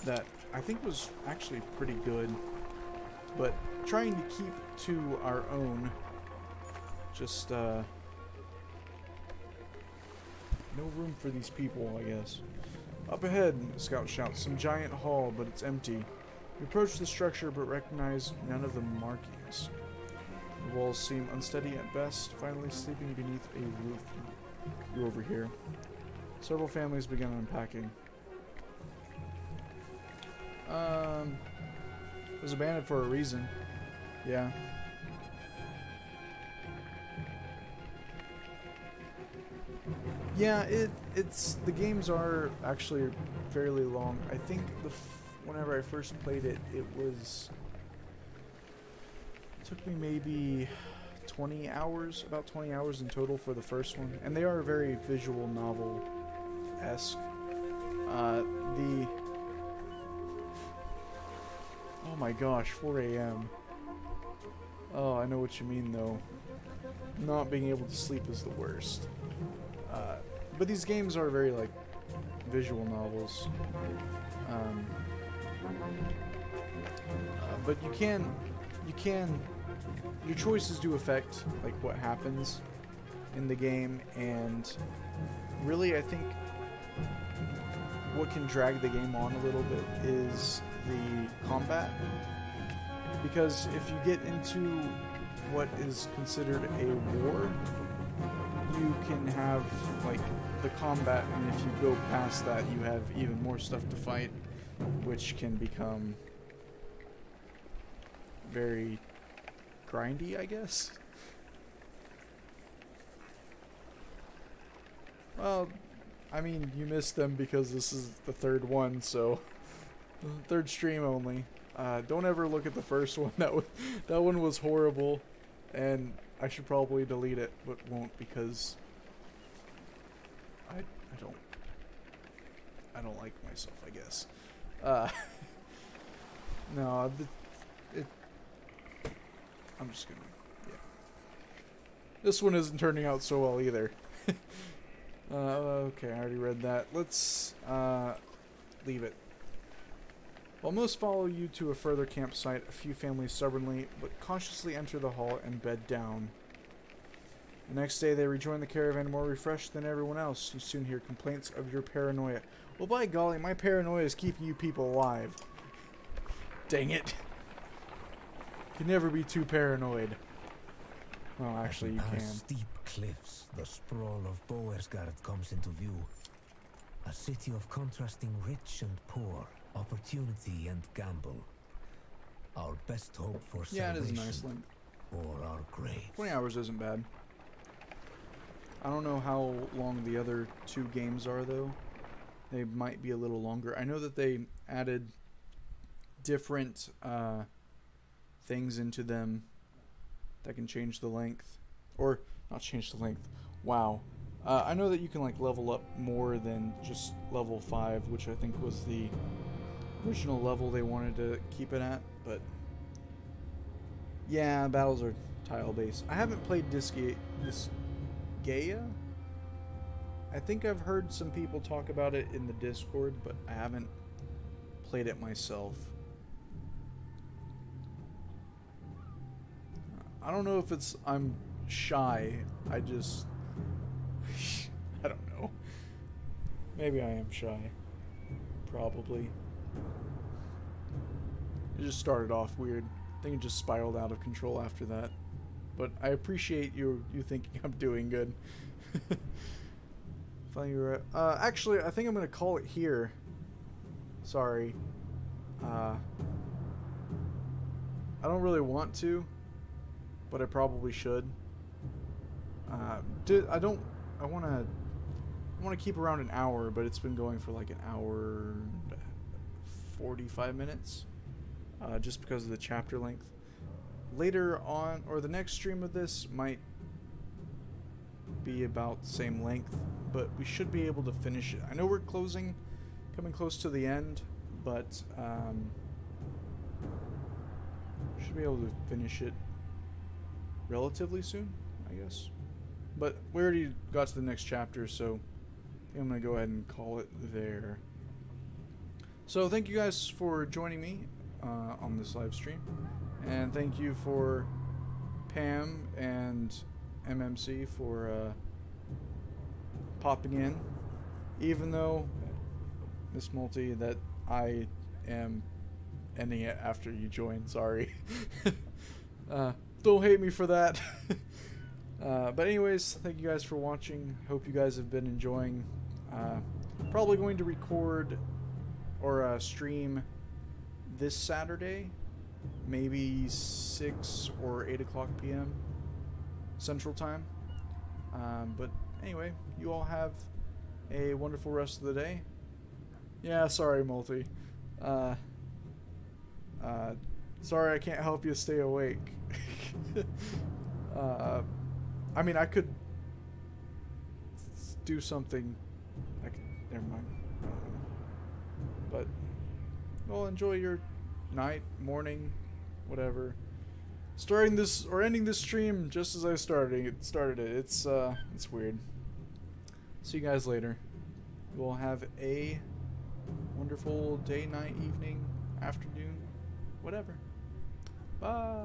that I think was actually pretty good. But trying to keep to our own, just no room for these people, I guess. Up ahead, the scout shouts, some giant hall, but it's empty. You approach the structure, but recognize none of the markings. The walls seem unsteady at best, finally sleeping beneath a roof. You over here. Several families begin unpacking. It was abandoned for a reason. Yeah. Yeah, it's the games are actually fairly long. I think whenever I first played it, it took me maybe 20 hours, about 20 hours in total for the first one, and they are very visual novel-esque. Oh my gosh, 4 a.m. Oh, I know what you mean though. Not being able to sleep is the worst. But these games are very like visual novels. But your choices do affect like what happens in the game, and really I think what can drag the game on a little bit is the combat, because if you get into what is considered a war, you can have like the combat, and if you go past that you have even more stuff to fight, which can become very grindy, I guess. Well, I mean, you missed them because this is the third one, so third stream only. Don't ever look at the first one. That one was horrible, and I should probably delete it, but won't because I don't like myself, I guess. No, I'm just gonna, yeah. This one isn't turning out so well either. Okay, I already read that. Let's leave it. While most follow you to a further campsite, a few families stubbornly but cautiously enter the hall and bed down. The next day they rejoin the caravan more refreshed than everyone else. You soon hear complaints of your paranoia. Well, by golly, my paranoia is keeping you people alive. Dang it. Can never be too paranoid. Well, actually you can. Steep cliffs, the sprawl of Boersgard comes into view. A city of contrasting rich and poor, opportunity and gamble. Our best hope for salvation, it is a nice length. Or our grave. 20 hours isn't bad. I don't know how long the other two games are though. They might be a little longer. I know that they added different things into them that can change the length, or not change the length. Wow. I know that you can like level up more than just level 5, which I think was the original level they wanted to keep it at, but yeah, battles are tile based. I haven't played Disgaea. I think I've heard some people talk about it in the Discord, but I haven't played it myself. I don't know if it's I'm shy. I just I don't know. Maybe I am shy. Probably. It just started off weird. I think it just spiraled out of control after that. But I appreciate you thinking I'm doing good. Actually, I think I'm gonna call it here. Sorry. I don't really want to, but I probably should. I want to keep around an hour, but it's been going for like an hour and 45 minutes, just because of the chapter length. Later on, or the next stream of this might be about the same length, but we should be able to finish it. I know we're coming close to the end, but should be able to finish it relatively soon, I guess. But we already got to the next chapter, so I think I'm going to go ahead and call it there. So thank you guys for joining me on this live stream, and thank you for Pam and MMC for popping in, even though Miss Multi that I am ending it after you join. Sorry. Don't hate me for that. But anyways, thank you guys for watching. Hope you guys have been enjoying. Probably going to record or stream this Saturday, maybe 6 or 8 o'clock p.m. Central Time. But anyway, you all have a wonderful rest of the day. Yeah, sorry, Multi. Sorry I can't help you stay awake. I mean, I could do something. Never mind. But, well, enjoy your night, morning, whatever. Starting this or ending this stream just as I started it. It's weird. See you guys later. We'll have a wonderful day, night, evening, afternoon, whatever. Bye.